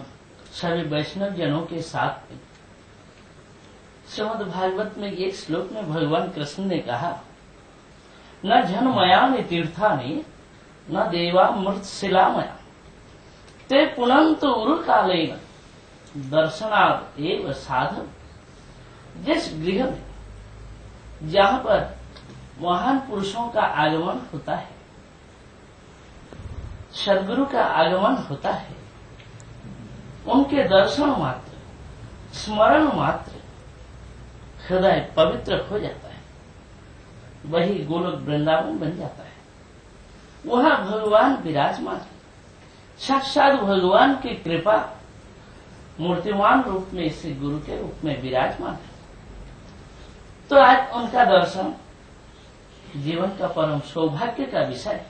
सभी वैष्णव जनों के साथ में। श्रीमद् भागवत में एक श्लोक में भगवान कृष्ण ने कहा, न जन्मयानि तीर्थानि न देवामृत शिलामया ते पुनंत उरु कालेन दर्शनार्थ एव साधन। जिस गृह में जहाँ पर महान पुरुषों का आगमन होता है, सदगुरु का आगमन होता है, उनके दर्शन मात्र, स्मरण मात्र हृदय पवित्र हो जाता है, वही गोलोक वृंदावन बन जाता है। वहां भगवान विराजमान है, साक्षात भगवान की कृपा मूर्तिमान रूप में श्री गुरु के रूप में विराजमान है। तो आज उनका दर्शन जीवन का परम सौभाग्य का विषय है।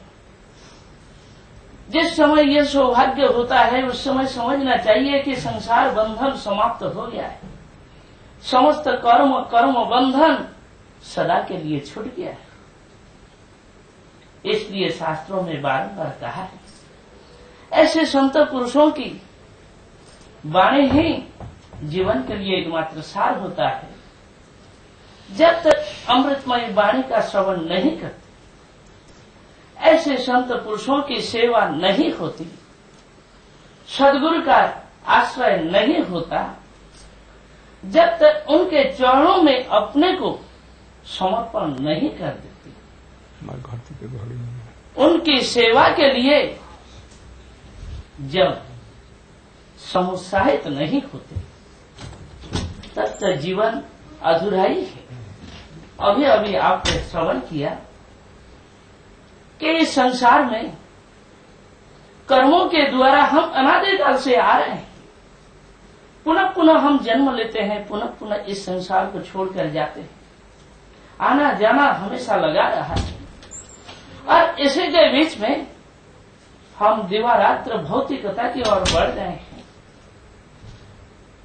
जिस समय यह सौभाग्य होता है उस समय समझना चाहिए कि संसार बंधन समाप्त हो गया है, समस्त कर्म बंधन सदा के लिए छूट गया है। इसलिए शास्त्रों में बारंबार कहा है, ऐसे संत पुरुषों की वाणी ही जीवन के लिए एकमात्र सार होता है। जब तक अमृतमय वाणी का श्रवण नहीं करते, ऐसे संत पुरुषों की सेवा नहीं होती, सदगुरु का आश्रय नहीं होता, जब तक उनके चरणों में अपने को समर्पण नहीं कर देती, उनकी सेवा के लिए जब समुत्साहित नहीं होते, तब तक जीवन अधूरा ही है। अभी अभी आपने श्रवण किया कि इस संसार में कर्मों के द्वारा हम अनादिकाल से आ रहे हैं, पुनः पुनः हम जन्म लेते हैं, पुनः पुनः इस संसार को छोड़कर जाते हैं, आना जाना हमेशा लगा रहा है। और इसी के बीच में हम दिवारात्र भौतिकता की ओर बढ़ रहे हैं।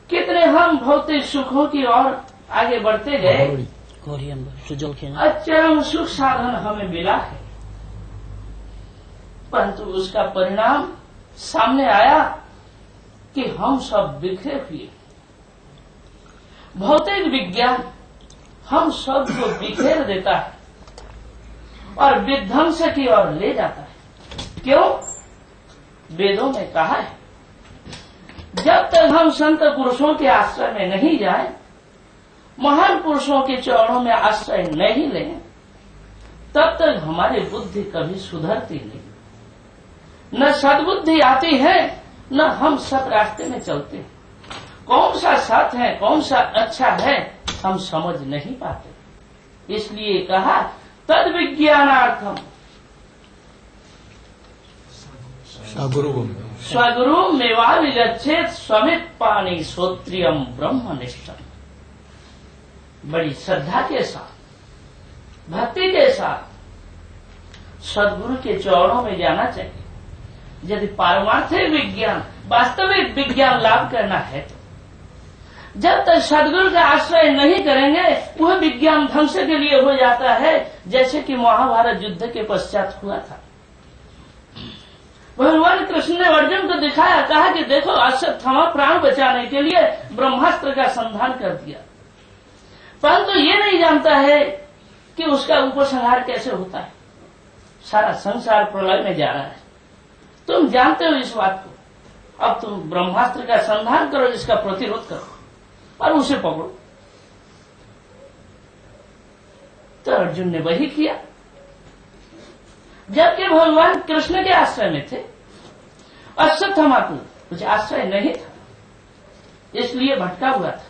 कितने हम भौतिक सुखों की ओर आगे बढ़ते गए, अचरम सुख साधन हमें मिला है, परंतु उसका परिणाम सामने आया कि हम सब बिखरे हुए। भौतिक विज्ञान हम सब को बिखेर देता है और विध्वंस की ओर ले जाता है। क्यों? वेदों में कहा है, जब तक हम संत पुरुषों के आश्रय में नहीं जाएं, महान पुरुषों के चरणों में आश्रय नहीं लें, तब तक हमारी बुद्धि कभी सुधरती नहीं। न सद्बुद्धि आती है, न हम सत रास्ते में चलते हैं। कौन सा सत है, कौन सा अच्छा है, हम समझ नहीं पाते। इसलिए कहा तद विज्ञानार्थम स्वगुरु मेवाविगच्छेत स्वमित पाणी श्रोत्रियम ब्रह्मनिष्ठम। बड़ी श्रद्धा के साथ, भक्ति के साथ सदगुरु के चरणों में जाना चाहिए। यदि पारमार्थिक विज्ञान, वास्तविक विज्ञान लाभ करना है, तो जब तक सदगुरु का आश्रय नहीं करेंगे, वह विज्ञान ध्वंस के लिए हो जाता है, जैसे कि महाभारत युद्ध के पश्चात हुआ था। भगवान कृष्ण ने अर्जुन को दिखाया, कहा कि देखो अश्वत्थामा प्राण बचाने के लिए ब्रह्मास्त्र का संधान कर दिया, परंतु ये नहीं जानता है कि उसका उपसंहार कैसे होता है। सारा संसार प्रलय में जा रहा है, तुम जानते हो इस बात को। अब तुम ब्रह्मास्त्र का संधान करो, इसका प्रतिरोध करो और उसे पकड़ो। तो अर्जुन ने वही किया। जबकि भगवान कृष्ण के आश्रय में थे, अश्वत्थामा को कुछ आश्रय नहीं था, इसलिए भटका हुआ था।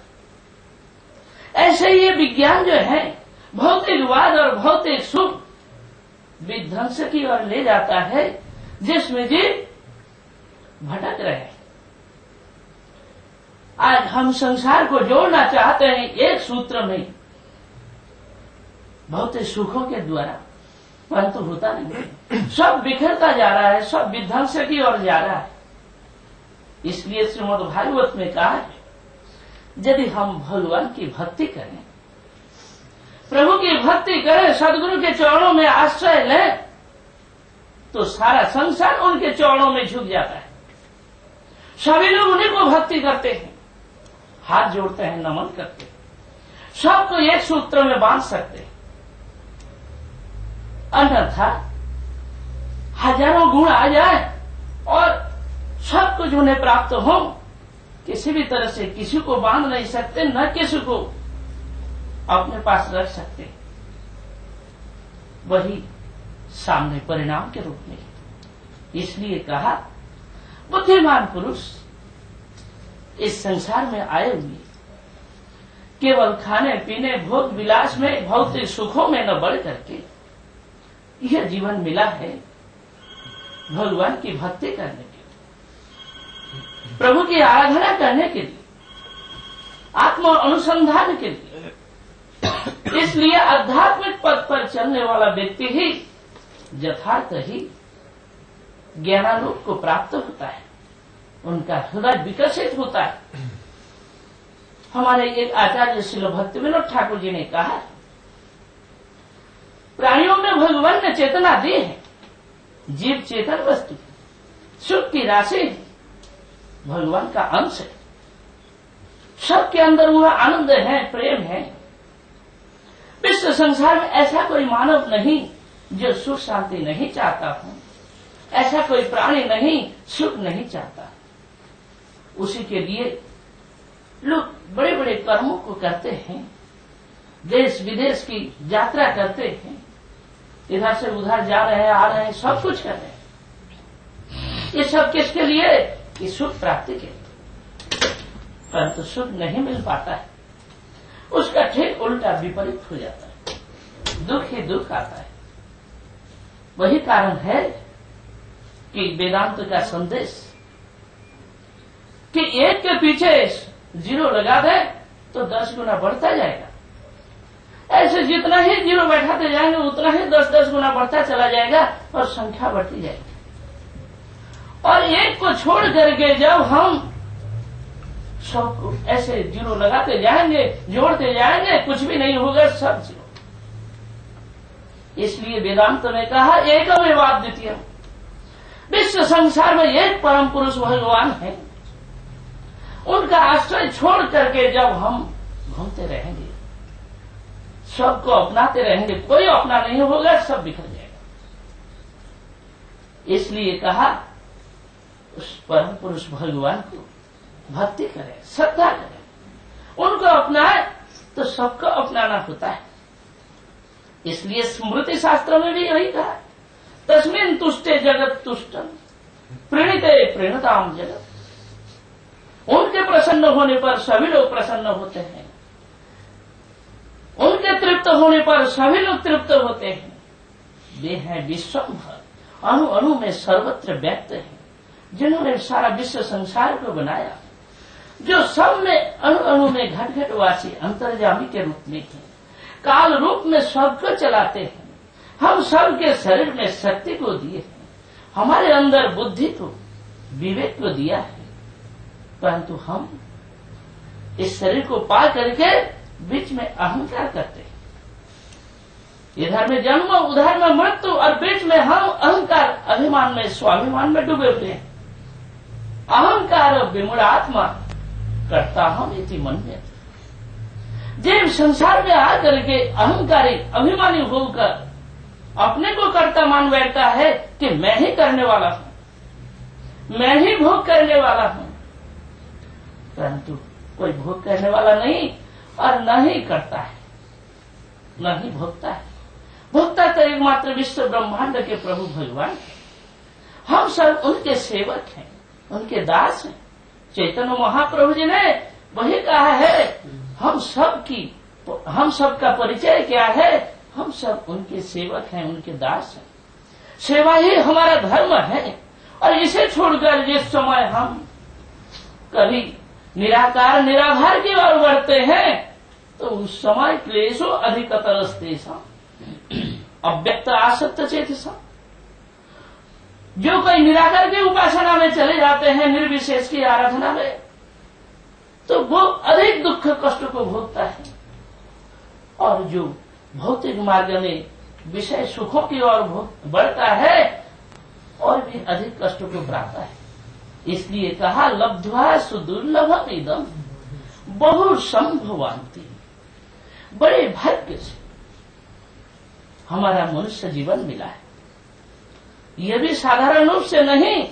ऐसे ये विज्ञान जो है, भौतिकवाद और भौतिक सुख विध्वंस की ओर ले जाता है, जिसमें जीव भटक रहे हैं। आज हम संसार को जोड़ना चाहते हैं एक सूत्र में, भौतिक सुखों के द्वारा, परंतु होता नहीं। सब बिखरता जा रहा है, सब विध्वंस की ओर जा रहा है। इसलिए श्रीमद् भागवत में कहा है, यदि हम भगवान की भक्ति करें, प्रभु की भक्ति करें, सदगुरु के चरणों में आश्रय लें, तो सारा संसार उनके चरणों में झुक जाता है। सभी लोग उन्हीं को भक्ति करते हैं, हाथ जोड़ते हैं, नमन करते हैं, सबको एक सूत्र में बांध सकते हैं। अन्यथा हजारों गुण आ जाए और सब कुछ उन्हें प्राप्त हो, किसी भी तरह से किसी को बांध नहीं सकते, न किसी को अपने पास रख सकते। वही सामने परिणाम के रूप में। इसलिए कहा, बुद्धिमान पुरुष इस संसार में आए हुए केवल खाने पीने, भोग विलास में, भौतिक सुखों में न बढ़ करके यह जीवन मिला है भगवान की भक्ति करने के लिए, प्रभु की आराधना करने के लिए, आत्म अनुसंधान के लिए। इसलिए आध्यात्मिक पथ पर चलने वाला व्यक्ति ही यथार्थ ही ज्ञानालोक को प्राप्त होता है, उनका हृदय विकसित होता है। हमारे एक आचार्य श्री भक्ति विनोद ठाकुर जी ने कहा, प्राणियों में भगवान ने चेतना दी है, जीव चेतन वस्तु, सुख की राशि भगवान का अंश है, सबके अंदर वह आनंद है, प्रेम है। विश्व संसार में ऐसा कोई मानव नहीं जो सुख शांति नहीं चाहता हो, ऐसा कोई प्राणी नहीं सुख नहीं चाहता। उसी के लिए लोग बड़े बड़े कर्मों को करते हैं, देश विदेश की यात्रा करते हैं, इधर से उधर जा रहे हैं, आ रहे हैं, सब कुछ कर रहे हैं। ये सब किसके लिए? कि सुख प्राप्ति के लिए। परंतु सुख नहीं मिल पाता है, उसका ठीक उल्टा विपरीत हो जाता है, दुख ही दुख आता है। वही कारण है कि वेदांत का संदेश कि एक के पीछे 0 लगा दे तो 10 गुना बढ़ता जाएगा। ऐसे जितना ही 0 बैठाते जाएंगे उतना ही 10-10 गुना बढ़ता चला जाएगा और संख्या बढ़ती जाएगी। और एक को छोड़ करके जब हम सबको ऐसे 0 लगाते जाएंगे, जोड़ते जाएंगे, कुछ भी नहीं होगा, सब 0। इसलिए वेदांत ने कहा एकमेवाद्वितीयम्, विश्व संसार में एक परम पुरुष भगवान है। उनका आश्रय छोड़ करके जब हम घूमते रहेंगे, सबको अपनाते रहेंगे, कोई अपना नहीं होगा, सब बिखर जाएगा। इसलिए कहा उस परम पुरुष भगवान को भक्ति करें, श्रद्धा करें, उनको अपनाए तो सबको अपनाना होता है। इसलिए स्मृति शास्त्र में भी यही कहा, तस्मिन् तुष्टे जगत तुष्टम प्रणीते प्रणताम जगत। उनके प्रसन्न होने पर सभी लोग प्रसन्न होते हैं, उनके तृप्त होने पर सभी लोग तृप्त होते हैं। वे हैं विश्वम्भर, अणु अणु में सर्वत्र व्यक्त है, जिन्होंने सारा विश्व संसार को बनाया, जो सब में अणु अणु में घट घट वासी अंतर्यामी के रूप में है, काल रूप में सबको चलाते हैं। हम सबके शरीर में शक्ति को दिए हैं, हमारे अंदर बुद्धि को, विवेक को दिया है, परंतु हम इस शरीर को पा करके बीच में अहंकार करते हैं। इधर में जन्म, उधर में मृत्यु, और बीच में हम अहंकार अभिमान में, स्वाभिमान में डूबे हुए हैं। अहंकार विमूढ़ात्मा करता हम इति मन्यते। जीव संसार में आकर के अहंकारी अभिमानी होकर अपने को कर्ता मान बैठता है कि मैं ही करने वाला हूं, मैं ही भोग करने वाला हूं, परंतु कोई भोग करने वाला नहीं और न ही करता है, न ही भोगता है। भोगता तो एकमात्र विश्व ब्रह्मांड के प्रभु भगवान है। हम सब उनके सेवक हैं, उनके दास हैं। चैतन्य महाप्रभु जी ने वही कहा है, हम सबका परिचय क्या है? हम सब उनके सेवक हैं, उनके दास हैं। सेवा ही हमारा धर्म है। और इसे छोड़कर जिस समय हम कभी निराकार निराधार की ओर बढ़ते हैं तो उस समय क्लेशो अधिकतरस्तेषां अव्यक्त आसक्त चेतसा। जो कोई निराकार की उपासना में चले जाते हैं, निर्विशेष की आराधना में, तो वो अधिक दुख कष्ट को भोगता है। और जो भौतिक मार्ग में विषय सुखों की ओर बढ़ता है और भी अधिक कष्ट को प्राप्त है। इसलिए कहा लब्ध्वा सुदुर्लभम इदम बहु संभवान्ति। बड़े भाग्य से हमारा मनुष्य जीवन मिला है। यह भी साधारण रूप से नहीं,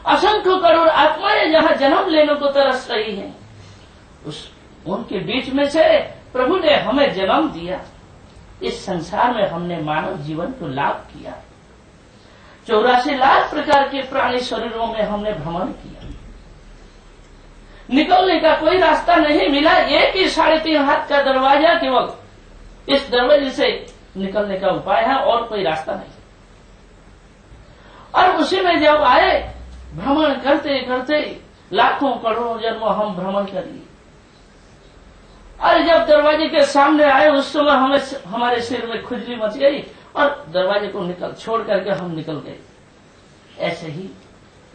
असंख्य करोड़ आत्माएं जहां जन्म लेने को तरस रही हैं, उनके बीच में से प्रभु ने हमें जन्म दिया। इस संसार में हमने मानव जीवन को लाभ किया। 84 लाख प्रकार के प्राणी शरीरों में हमने भ्रमण किया। निकलने का कोई रास्ता नहीं मिला। एक ही 3.5 हाथ का दरवाजा, केवल इस दरवाजे से निकलने का उपाय है और कोई रास्ता नहीं। और उसी में जब आए, भ्रमण करते करते लाखों करोड़ों जन्म हम भ्रमण कर लिए। और जब दरवाजे के सामने आए उस समय हमारे सिर में खुजली मच गई और दरवाजे को छोड़ करके हम निकल गए। ऐसे ही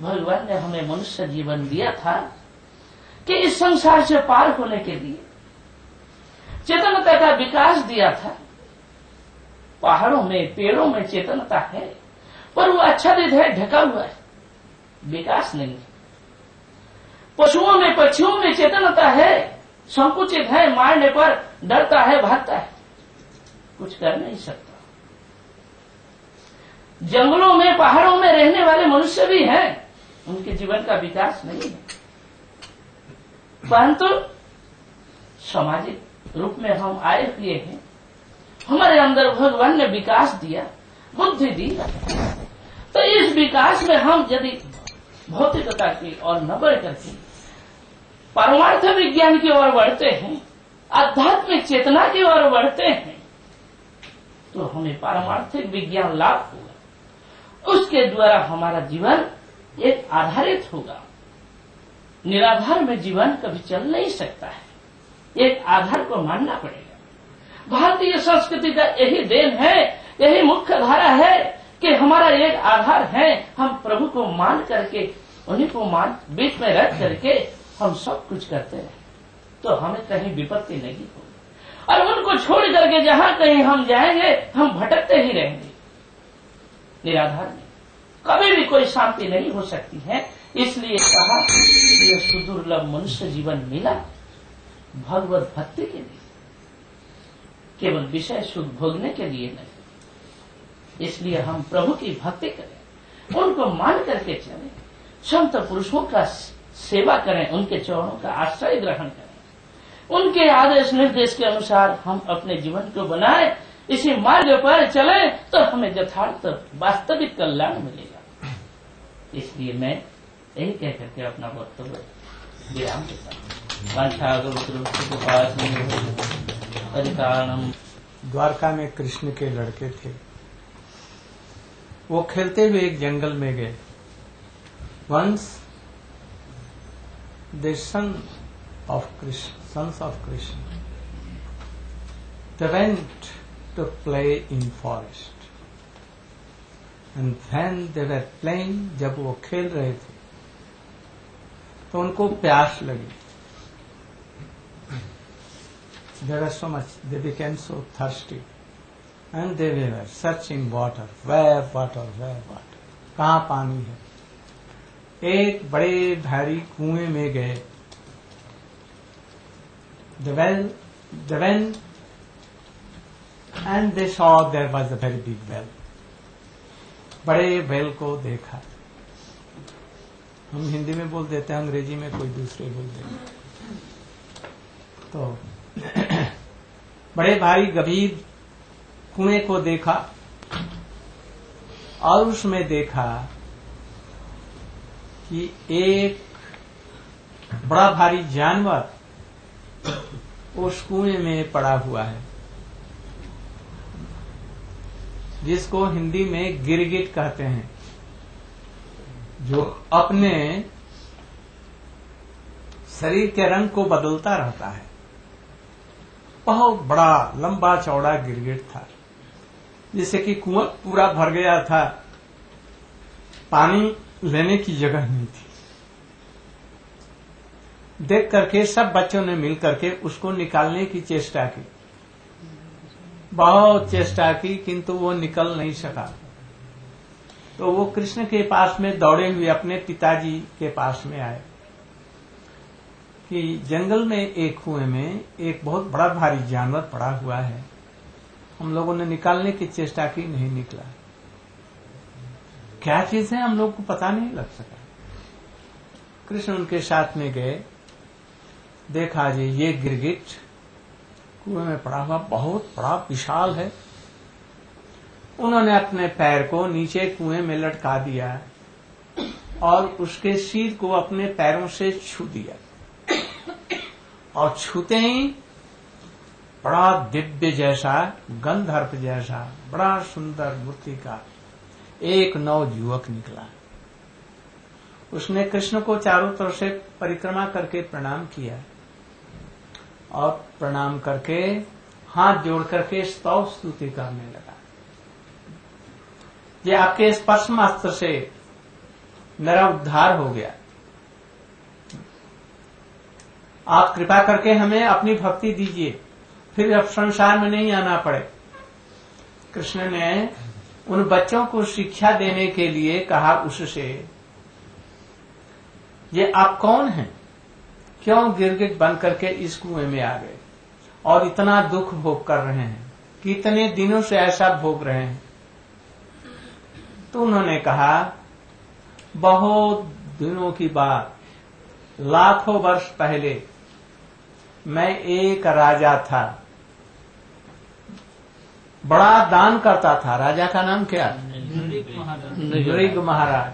भगवान ने हमें मनुष्य जीवन दिया था कि इस संसार से पार होने के लिए चेतनता का विकास दिया था। पहाड़ों में, पेड़ों में चेतनता है, पर वो आच्छादित है, ढका हुआ है, विकास नहीं। पशुओं में, पक्षियों में चेतनता है, संकुचित है, मारने पर डरता है, भागता है, कुछ कर नहीं सकता। जंगलों में, पहाड़ों में रहने वाले मनुष्य भी हैं, उनके जीवन का विकास नहीं है। परंतु सामाजिक रूप में हम आए हुए हैं, हमारे अंदर भगवान ने विकास दिया, बुद्धि दी, तो इस विकास में हम यदि भौतिकता की ओर न बढ़ करके परमार्थ विज्ञान की ओर बढ़ते हैं, आध्यात्मिक चेतना की ओर बढ़ते हैं, तो हमें पारमार्थिक विज्ञान लाभ होगा। उसके द्वारा हमारा जीवन एक आधारित होगा। निराधार में जीवन कभी चल नहीं सकता है, एक आधार को मानना पड़ेगा। भारतीय संस्कृति का यही देन है, यही मुख्य धारा है कि हमारा एक आधार है। हम प्रभु को मान करके, उन्हीं को मान बीच में रख करके हम सब कुछ करते हैं, तो हमें कहीं विपत्ति नहीं होगी। और उनको छोड़ करके जहां कहीं हम जाएंगे, हम भटकते ही रहेंगे। निराधार में कभी भी कोई शांति नहीं हो सकती है। इसलिए कहा यह सुदुर्लभ मनुष्य जीवन मिला भगवत भक्ति के लिए, केवल विषय सुख भोगने के लिए नहीं। इसलिए हम प्रभु की भक्ति करें, उनको मान करके चलें, संत पुरुषों का सेवा करें, उनके चरणों का आश्रय ग्रहण करें, उनके आदेश निर्देश के अनुसार हम अपने जीवन को बनाएं। इसी मार्ग पर चले तो हमें यथार्थ वास्तविक कल्याण मिलेगा। इसलिए मैं यही कह करके अपना वक्तव्य विराम देता हूँ। द्वारका में कृष्ण के लड़के थे, वो खेलते हुए एक जंगल में गए। Once the sons of Krishna, they went to play in forest, and when they were playing, जब वो खेल रहे थे तो उनको प्यास लगी। There was so much, they became so thirsty, and they were searching water, where water, कहाँ पानी है। एक बड़े भारी कुएं में गए। They went and they saw there was a very big well. बड़े वेल को देखा। हम हिंदी में बोल देते हैं, अंग्रेजी में कोई दूसरे बोल देंगे। तो बड़े भारी गंभीर कुएं को देखा और उसमें देखा कि एक बड़ा भारी जानवर उस कुएं में पड़ा हुआ है, जिसको हिंदी में गिरगिट कहते हैं, जो अपने शरीर के रंग को बदलता रहता है। बहुत बड़ा लंबा चौड़ा गिरगिट था, जिससे कि कुआं पूरा भर गया था, पानी लेने की जगह नहीं थी। देख करके सब बच्चों ने मिल करके उसको निकालने की चेष्टा की, बहुत चेष्टा की, किंतु वो निकल नहीं सका। तो वो कृष्ण के पास में दौड़े हुए अपने पिताजी के पास में आए कि जंगल में एक कुएं में एक बहुत बड़ा भारी जानवर पड़ा हुआ है, हम लोगों ने निकालने की चेष्टा की, नहीं निकला। क्या चीज है हम लोग को पता नहीं लग सका। कृष्ण उनके साथ में गए, देखा जी ये गिरगिट कुएं में पड़ा हुआ बहुत बड़ा विशाल है। उन्होंने अपने पैर को नीचे कुएं में लटका दिया और उसके सिर को अपने पैरों से छू दिया, और छूते ही बड़ा दिव्य जैसा, गंधर्प जैसा, बड़ा सुंदर मूर्ति का एक नवयुवक निकला। उसने कृष्ण को चारों तरफ से परिक्रमा करके प्रणाम किया और प्रणाम करके हाथ जोड़ करके स्तव स्तुति करने लगा। ये आपके स्पर्श मात्र से मेरा उद्धार हो गया, आप कृपा करके हमें अपनी भक्ति दीजिए, फिर अब संसार में नहीं आना पड़े। कृष्ण ने उन बच्चों को शिक्षा देने के लिए कहा उससे, ये आप कौन हैं, क्यों गिरगिट बन करके इस कुएं में आ गए और इतना दुख भोग कर रहे हैं, कितने दिनों से ऐसा भोग रहे हैं। तो उन्होंने कहा, बहुत दिनों की बात, लाखों वर्ष पहले मैं एक राजा था, बड़ा दान करता था। राजा का नाम क्या? नृग महाराज।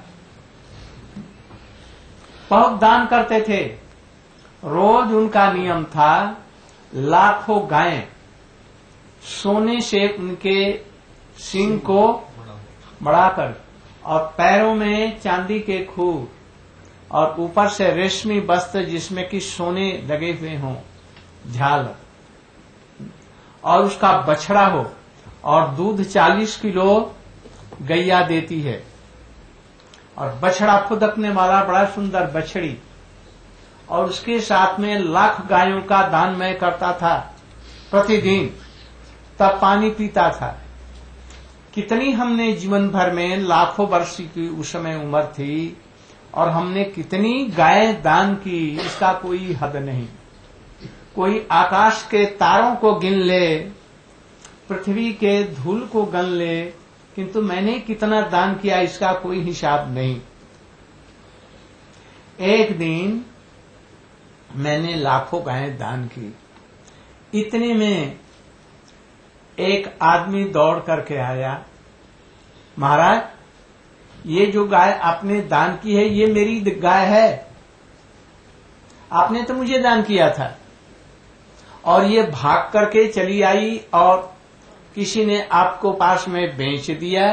बहुत दान करते थे। रोज उनका नियम था लाखों गायें सोने से उनके सींग को बढ़ाकर और पैरों में चांदी के खूर और ऊपर से रेशमी वस्त्र जिसमें कि सोने लगे हुए हों, झालर, और उसका बछड़ा हो, और दूध 40 किलो गैया देती है, और बछड़ा फुदकने वाला बड़ा सुंदर बछड़ी, और उसके साथ में लाख गायों का दान मैं करता था प्रतिदिन। तब पानी पीता था। कितनी हमने जीवन भर में, लाखों वर्ष की उस समय उम्र थी, और हमने कितनी गायें दान की, इसका कोई हद नहीं। कोई आकाश के तारों को गिन ले, पृथ्वी के धूल को गिन ले, किंतु मैंने कितना दान किया इसका कोई हिसाब नहीं। एक दिन मैंने लाखों गायें दान की। इतने में एक आदमी दौड़ करके आया, महाराज ये जो गाय आपने दान की है ये मेरी गाय है, आपने तो मुझे दान किया था। और ये भाग करके चली आई और किसी ने आपको पास में बेच दिया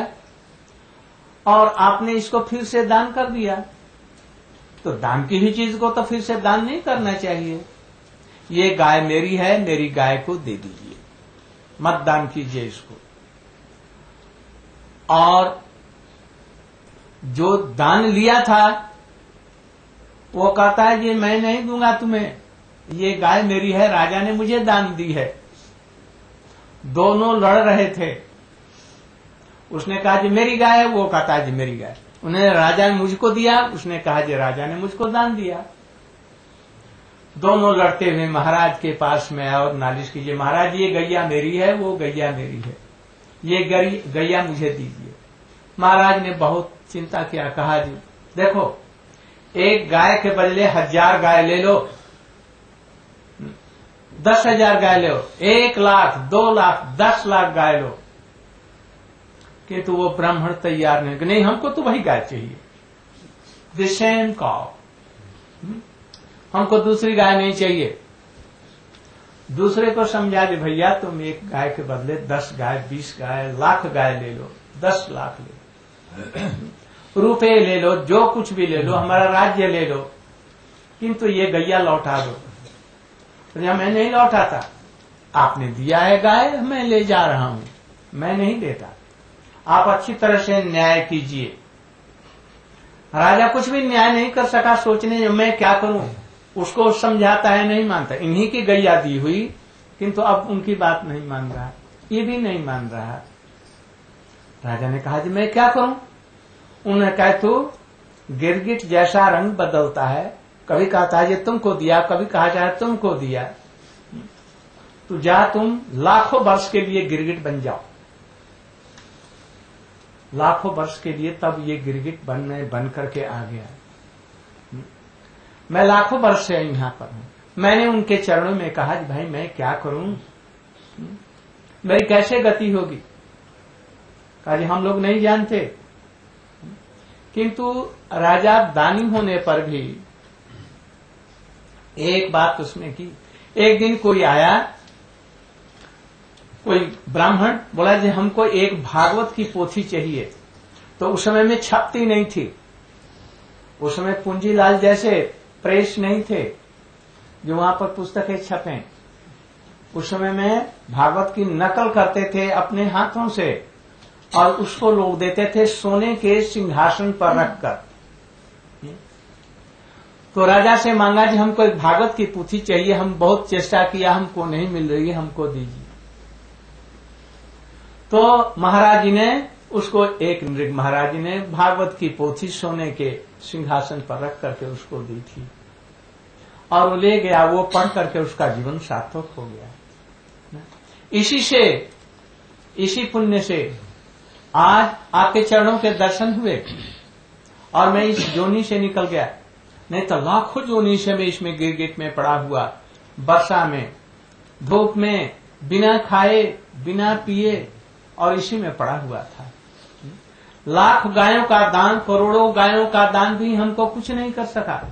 और आपने इसको फिर से दान कर दिया। तो दान की ही चीज को तो फिर से दान नहीं करना चाहिए। ये गाय मेरी है, मेरी गाय को दे दीजिए, मत दान कीजिए इसको। और जो दान लिया था वो कहता है ये मैं नहीं दूंगा तुम्हें, ये गाय मेरी है, राजा ने मुझे दान दी है। दोनों लड़ रहे थे। उसने कहा जी मेरी गाय है, वो कहता है जी मेरी गाय। उन्हें राजा ने मुझको दिया, उसने कहा जी राजा ने मुझको दान दिया। दोनों लड़ते हुए महाराज के पास में आए और नालिश कीजिए, महाराज ये गैया मेरी है, वो गैया मेरी है, ये गैया मुझे दीजिए। महाराज ने बहुत चिंता किया, कहा जी देखो एक गाय के बदले 1000 गाय ले लो, 10,000 गाय लो, 1 लाख, 2 लाख, 10 लाख गाय लो। किंतु वो ब्राह्मण तैयार नहीं, हमको तो वही गाय चाहिए, द सेम काउ, हमको दूसरी गाय नहीं चाहिए। दूसरे को समझा दे भैया तुम एक गाय के बदले 10 गाय, 20 गाय, लाख गाय ले लो, 10 लाख ले लो, रुपए ले लो, जो कुछ भी ले लो, हमारा राज्य ले लो, किंतु ये गैया लौटा दो। तो मैं नहीं लौटाता, आपने दिया है गाय, मैं ले जा रहा हूं, मैं नहीं देता, आप अच्छी तरह से न्याय कीजिए। राजा कुछ भी न्याय नहीं कर सका, सोचने मैं क्या करूं, उसको समझाता है नहीं मानता। इन्हीं की गैया दी हुई, किंतु अब उनकी बात नहीं मान रहा, ये भी नहीं मान रहा। राजा ने कहा जी मैं क्या करूं। उन्होंने कहा तू गिरगिट जैसा रंग बदलता है, कभी कहता है जी तुमको दिया, कभी कहा जाए तुमको दिया, तो जा तुम लाखों वर्ष के लिए गिरगिट बन जाओ, लाखों वर्ष के लिए। तब ये गिरगिट बन करके आ गया। मैं लाखों वर्ष से यहां पर हूं। मैंने उनके चरणों में कहा भाई मैं क्या करूं, मेरी कैसे गति होगी। कहा जी हम लोग नहीं जानते, किंतु राजा दानी होने पर भी एक बात उसने की। एक दिन कोई आया, कोई ब्राह्मण बोला जी हमको एक भागवत की पोथी चाहिए। तो उस समय में छपती नहीं थी, उस समय पूंजीलाल जैसे प्रेस नहीं थे जो वहां पर पुस्तकें छपें। उस समय में भागवत की नकल करते थे अपने हाथों से और उसको लोग देते थे सोने के सिंहासन पर रखकर। तो राजा से मांगा जी हमको एक भागवत की पोथी चाहिए, हम बहुत चेष्टा किया, हमको नहीं मिल रही है, हमको दीजिए। तो महाराज जी ने उसको, एक नृग महाराज जी ने भागवत की पोथी सोने के सिंहासन पर रख करके उसको दी थी और वो ले गया। वो पढ़ करके उसका जीवन सार्थक हो गया। इसी पुण्य से आज आपके चरणों के दर्शन हुए और मैं इस जोनी से निकल गया, नहीं तो लाखों जोनी से मैं इसमें गिरगिट में पड़ा हुआ वर्षा में, धूप में, बिना खाए बिना पिए, और इसी में पड़ा हुआ था। लाख गायों का दान, करोड़ों गायों का दान भी हमको कुछ नहीं कर सका।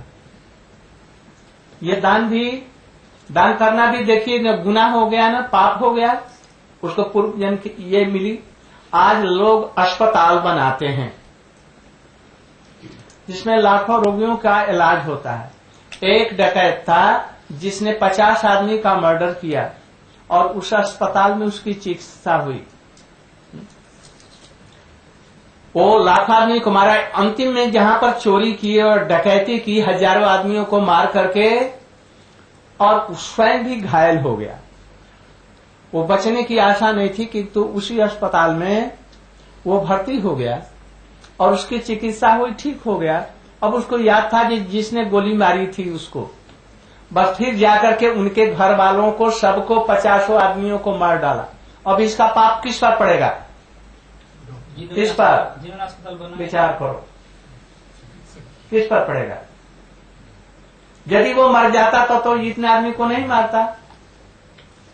ये दान करना भी देखिए न गुनाह हो गया, न पाप हो गया। उसको पूर्व जन्म की ये मिली। आज लोग अस्पताल बनाते हैं जिसमें लाखों रोगियों का इलाज होता है। एक डकैत था जिसने 50 आदमी का मर्डर किया और उस अस्पताल में उसकी चिकित्सा हुई। वो लाख आदमी को मारा, अंतिम में जहां पर चोरी की और डकैती की, हजारों आदमियों को मार करके, और स्वयं भी घायल हो गया। वो बचने की आशा नहीं थी, किंतु उसी अस्पताल में वो भर्ती हो गया और उसकी चिकित्सा हुई, ठीक हो गया। अब उसको याद था कि जिसने गोली मारी थी उसको, बस फिर जाकर के उनके घर वालों को, सबको, 50 आदमियों को मार डाला। अब इसका पाप किस पर पड़ेगा? किस पर विचार करो, किस पर पड़ेगा? यदि वो मर जाता तो इतने आदमी को नहीं मारता,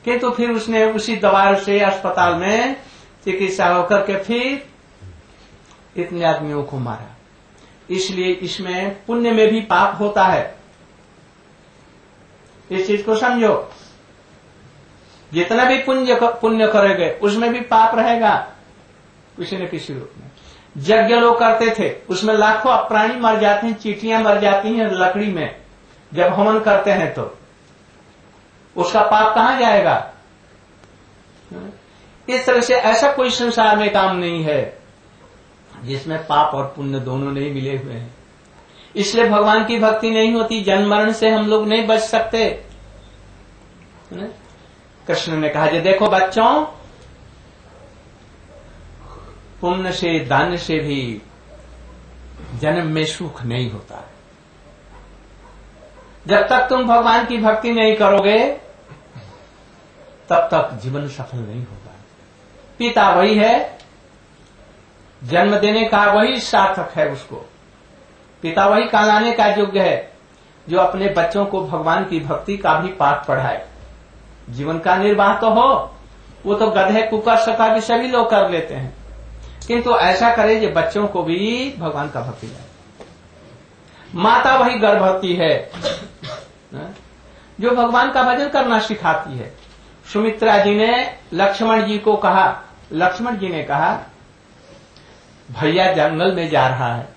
किंतु फिर उसने उसी दवा से अस्पताल में चिकित्सा होकर के फिर इतने आदमियों को मारा। इसलिए इसमें पुण्य में भी पाप होता है। इस चीज को समझो। जितना भी पुण्य करोगे उसमें भी पाप रहेगा किसी न किसी रूप में। यज्ञ लोग करते थे, उसमें लाखों प्राणी मर जाते हैं, चींटियां मर जाती हैं लकड़ी में, जब हवन करते हैं तो उसका पाप कहां जाएगा? इस तरह से ऐसा कोई संसार में काम नहीं है जिसमें पाप और पुण्य दोनों नहीं मिले हुए हैं। इसलिए भगवान की भक्ति नहीं होती, जन्म मरण से हम लोग नहीं बच सकते। कृष्ण ने कहा, देखो बच्चों, पुण्य से, दान से भी जन्म में सुख नहीं होता। जब तक तुम भगवान की भक्ति नहीं करोगे तब तक जीवन सफल नहीं होगा। पिता वही है, जन्म देने का वही सार्थक है उसको। पिता वही कहलाने का योग्य है जो अपने बच्चों को भगवान की भक्ति का भी पाठ पढ़ाए। जीवन का निर्वाह तो हो, वो तो गधे, कुकर, सका भी सभी लोग कर लेते हैं, किंतु ऐसा करे जो बच्चों को भी भगवान का भक्ति है। माता वही गर्भवती है जो भगवान का भजन करना सिखाती है। सुमित्रा जी ने लक्ष्मण जी को कहा, लक्ष्मण जी ने कहा, भैया जंगल में जा रहा है,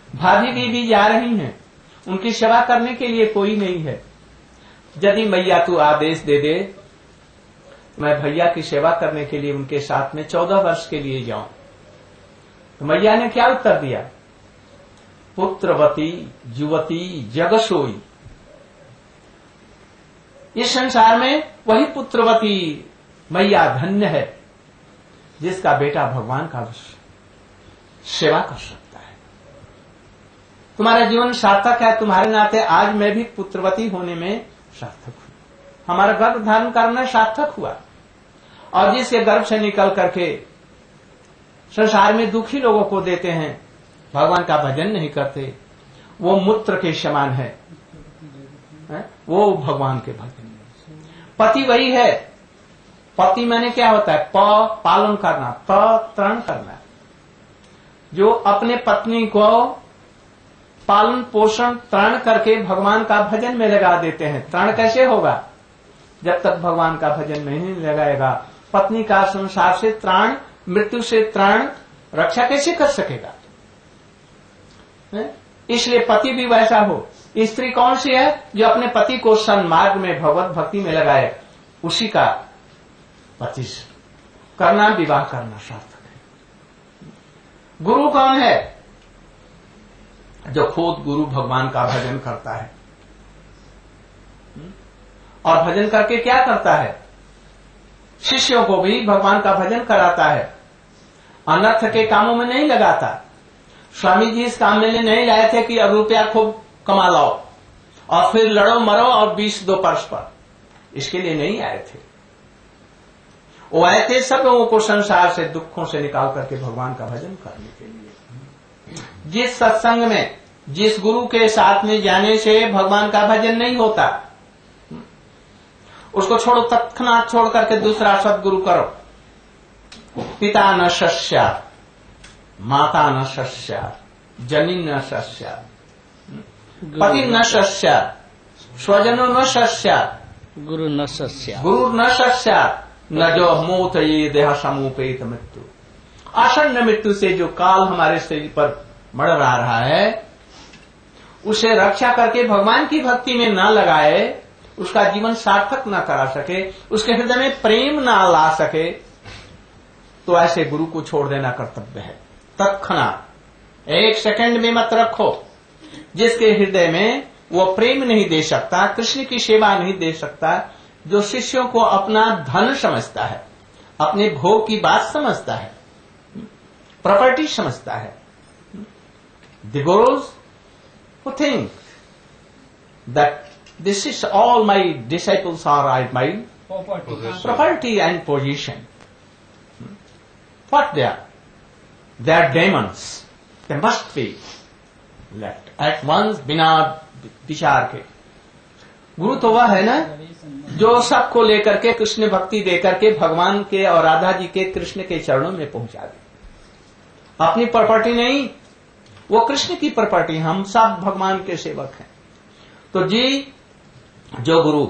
भाभी भी जा रही हैं, उनकी सेवा करने के लिए कोई नहीं है। यदि मैया तू आदेश दे दे, मैं भैया की सेवा करने के लिए उनके साथ में 14 वर्ष के लिए जाऊं। तो मैया ने क्या उत्तर दिया? पुत्रवती युवती जगसोई। इस संसार में वही पुत्रवती मैया धन्य है जिसका बेटा भगवान का सेवा कर सकता है। तुम्हारा जीवन सार्थक है, तुम्हारे नाते आज मैं भी पुत्रवती होने में सार्थक हूं, हमारा गर्भ धारण करना सार्थक हुआ। और जिसके गर्भ से निकल करके संसार में दुखी लोगों को देते हैं, भगवान का भजन नहीं करते, वो मूत्र के समान है, वो भगवान के भजन। पति वही है, पति माने क्या होता है? पालन करना, तरण करना, जो अपने पत्नी को पालन पोषण तरण करके भगवान का भजन में लगा देते हैं। तरण कैसे होगा? जब तक भगवान का भजन नहीं लगाएगा, पत्नी का संसार से त्राण, मृत्यु से त्राण, रक्षा कैसे कर सकेगा? इसलिए पति भी वैसा हो। स्त्री कौन सी है? जो अपने पति को सन्मार्ग में, भगवत भक्ति में लगाए, उसी का पति करना, विवाह करना सार्थक है। गुरु कौन है? जो खुद गुरु भगवान का भजन करता है, और भजन करके क्या करता है? शिष्यों को भी भगवान का भजन कराता है, अनर्थ के कामों में नहीं लगाता। स्वामी जी इस काम में नहीं लाए थे कि अब रुपया खूब कमा लाओ और फिर लड़ो मरो और 20 दो परस्पर, इसके लिए नहीं आए थे। वो आए थे सब लोगों को संसार से, दुखों से निकाल करके भगवान का भजन करने के लिए। जिस सत्संग में, जिस गुरु के साथ में जाने से भगवान का भजन नहीं होता, उसको छोड़ो, तत्क्षणात छोड़ करके दूसरा सदगुरु करो। पिता न शस्यात्, माता न शस्यात्, जनी न शस्यात्, पति न शस्यात्, स्वजनो न शस्यात्, गुरु न शस्यात्, गुरु न शस्यात्, न जो मोत ये देह समुपेत मृत्यु। आसन्न मृत्यु से जो काल हमारे शरीर पर मड़रा रहा है, उसे रक्षा करके भगवान की भक्ति में न लगाए, उसका जीवन सार्थक न करा सके, उसके हृदय में प्रेम न ला सके, तो ऐसे गुरु को छोड़ देना कर्तव्य है। तत्क्षणात 1 सेकंड में मत रखो। जिसके हृदय में वो प्रेम नहीं दे सकता, कृष्ण की सेवा नहीं दे सकता, जो शिष्यों को अपना धन समझता है, अपने भोग की बात समझता है, प्रॉपर्टी समझता है, the gurus who think that this is all my disciples are my property and position. What they are? They are demons. They must be left at once बिना विचार के। गुरु तो वह है ना जो सबको लेकर के कृष्ण भक्ति देकर के भगवान के और राधा जी के कृष्ण के चरणों में पहुंचा दे। अपनी प्रॉपर्टी नहीं, वो कृष्ण की प्रॉपर्टी, हम सब भगवान के सेवक हैं। तो जी जो गुरु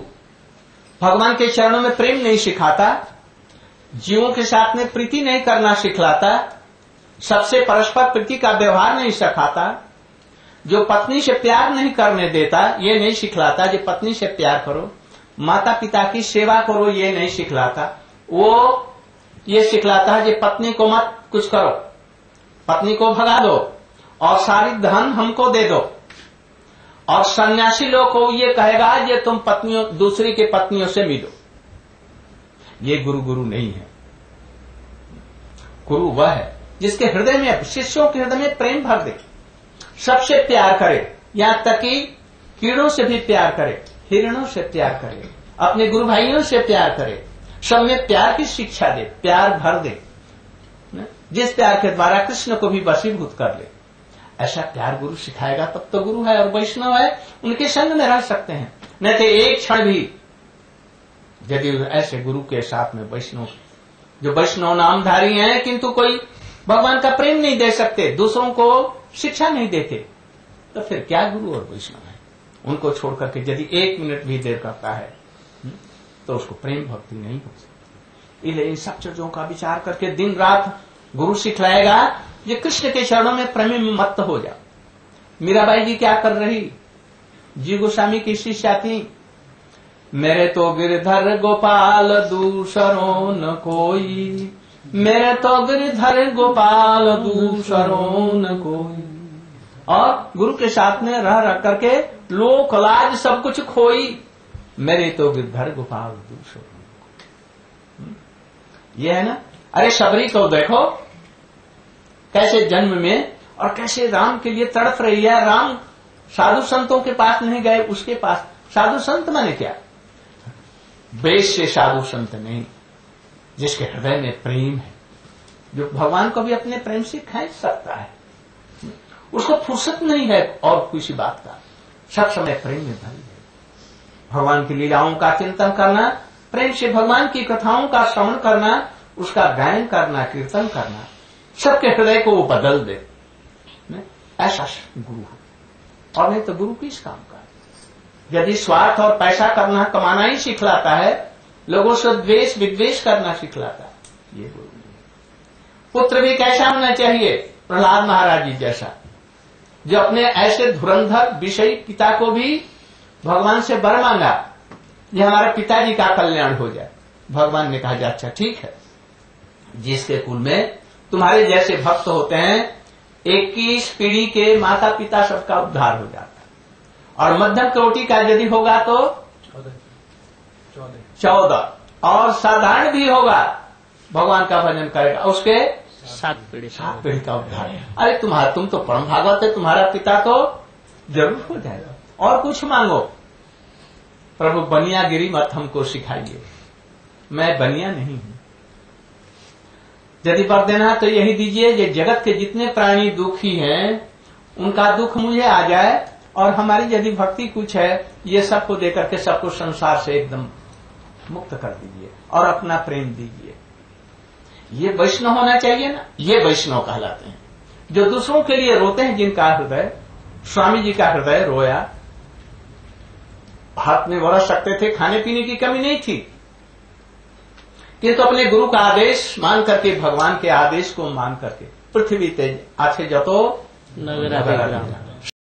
भगवान के चरणों में प्रेम नहीं सिखाता, जीवों के साथ में प्रीति नहीं करना सिखलाता, सबसे परस्पर प्रीति का व्यवहार नहीं सिखाता, जो पत्नी से प्यार नहीं करने देता, ये नहीं सिखलाता, जो पत्नी से प्यार करो, माता पिता की सेवा करो, ये नहीं सिखलाता, वो ये सिखलाता है कि पत्नी को मत कुछ करो, पत्नी को भगा दो और सारी धन हमको दे दो। और सन्यासी लोग को ये कहेगा ये तुम पत्नियों दूसरी के पत्नियों से मिलो। ये गुरु नहीं है। गुरु वह है जिसके हृदय में, शिष्यों के हृदय में प्रेम भर दे, सबसे प्यार करे, यहां तक कि कीड़ों से भी प्यार करे, हिरणों से प्यार करे, अपने गुरु भाइयों से प्यार करे, सब में प्यार की शिक्षा दे, प्यार भर दे, जिस प्यार के द्वारा कृष्ण को भी वशीभूत कर ले। ऐसा प्यार गुरु सिखाएगा तब तो गुरु है। और वैष्णव है, उनके संग में रह सकते हैं, नहीं तो एक क्षण भी यदि ऐसे गुरु के साथ में वैष्णव, जो वैष्णव नामधारी हैं किंतु कोई भगवान का प्रेम नहीं दे सकते, दूसरों को शिक्षा नहीं देते, तो फिर क्या गुरु और वैष्णव है। उनको छोड़ करके यदि 1 मिनट भी देर करता है तो उसको प्रेम भक्ति नहीं हो सकती। इसलिए इन सब चीजों का विचार करके दिन रात गुरु सिखलाएगा, ये कृष्ण के चरणों में प्रेम में मत हो जा। मीराबाई जी क्या कर रही, जी गोस्वामी की शिष्या थी, मेरे तो गिरधर गोपाल दूसरों न कोई, मेरे तो गिरधर गोपाल दूसरों न कोई। और गुरु के साथ में रह करके लोक लाज सब कुछ खोई, मेरे तो गिरधर गोपाल दूसरों। ये है ना। अरे शबरी को देखो कैसे जन्म में और कैसे राम के लिए तड़प रही है। राम साधु संतों के पास नहीं गए, उसके पास। साधु संत माने क्या, वेश से साधु संत नहीं, जिसके हृदय में प्रेम है, जो भगवान को भी अपने प्रेम से खींच सकता है, उसको फुर्सत नहीं है और किसी बात का, सब समय प्रेम में भरी है। भगवान की लीलाओं का चिंतन करना, प्रेम से भगवान की कथाओं का श्रवण करना, उसका गायन करना, कीर्तन करना, सबके हृदय को वो बदल दे। ऐसा गुरु हो। और नहीं तो गुरु किस काम का। यदि स्वार्थ और पैसा करना, कमाना ही सिखलाता है, लोगों से द्वेष विद्वेष करना सिखलाता है, ये गुरु नहीं। पुत्र भी कैसा होना चाहिए, प्रहलाद महाराज जी जैसा, जो अपने ऐसे धुरंधर विषयी पिता को भी भगवान से वर मांगा, ये हमारे पिताजी का कल्याण हो जाए। भगवान ने कहा अच्छा ठीक है, जिसके कुल में तुम्हारे जैसे भक्त होते हैं, 21 पीढ़ी के माता पिता सबका उद्धार हो जाता है। और मध्यम कोटि का यदि होगा तो 14, और साधारण भी होगा, भगवान का भजन करेगा, उसके 7 पीढ़ी का उद्धार। अरे तुम तो परम भागवत है, तुम्हारा पिता तो जरूर हो जाएगा। और कुछ मांगो, प्रभु बनियागिरी मत हमको सिखाइए, मैं बनिया नहीं हूं। यदि वर देना तो यही दीजिए, ये जगत के जितने प्राणी दुखी हैं उनका दुख मुझे आ जाए, और हमारी यदि भक्ति कुछ है, ये सबको देकर के सबको संसार से एकदम मुक्त कर दीजिए और अपना प्रेम दीजिए। ये वैष्णव होना चाहिए ना, ये वैष्णव कहलाते हैं, जो दूसरों के लिए रोते हैं, जिनका हृदय, स्वामी जी का हृदय रोया, हाथ में बरस सकते थे, खाने पीने की कमी नहीं थी, किंतु अपने गुरु का आदेश मान करके, भगवान के आदेश को मान करके, पृथ्वी तेज आछे जतो नगरा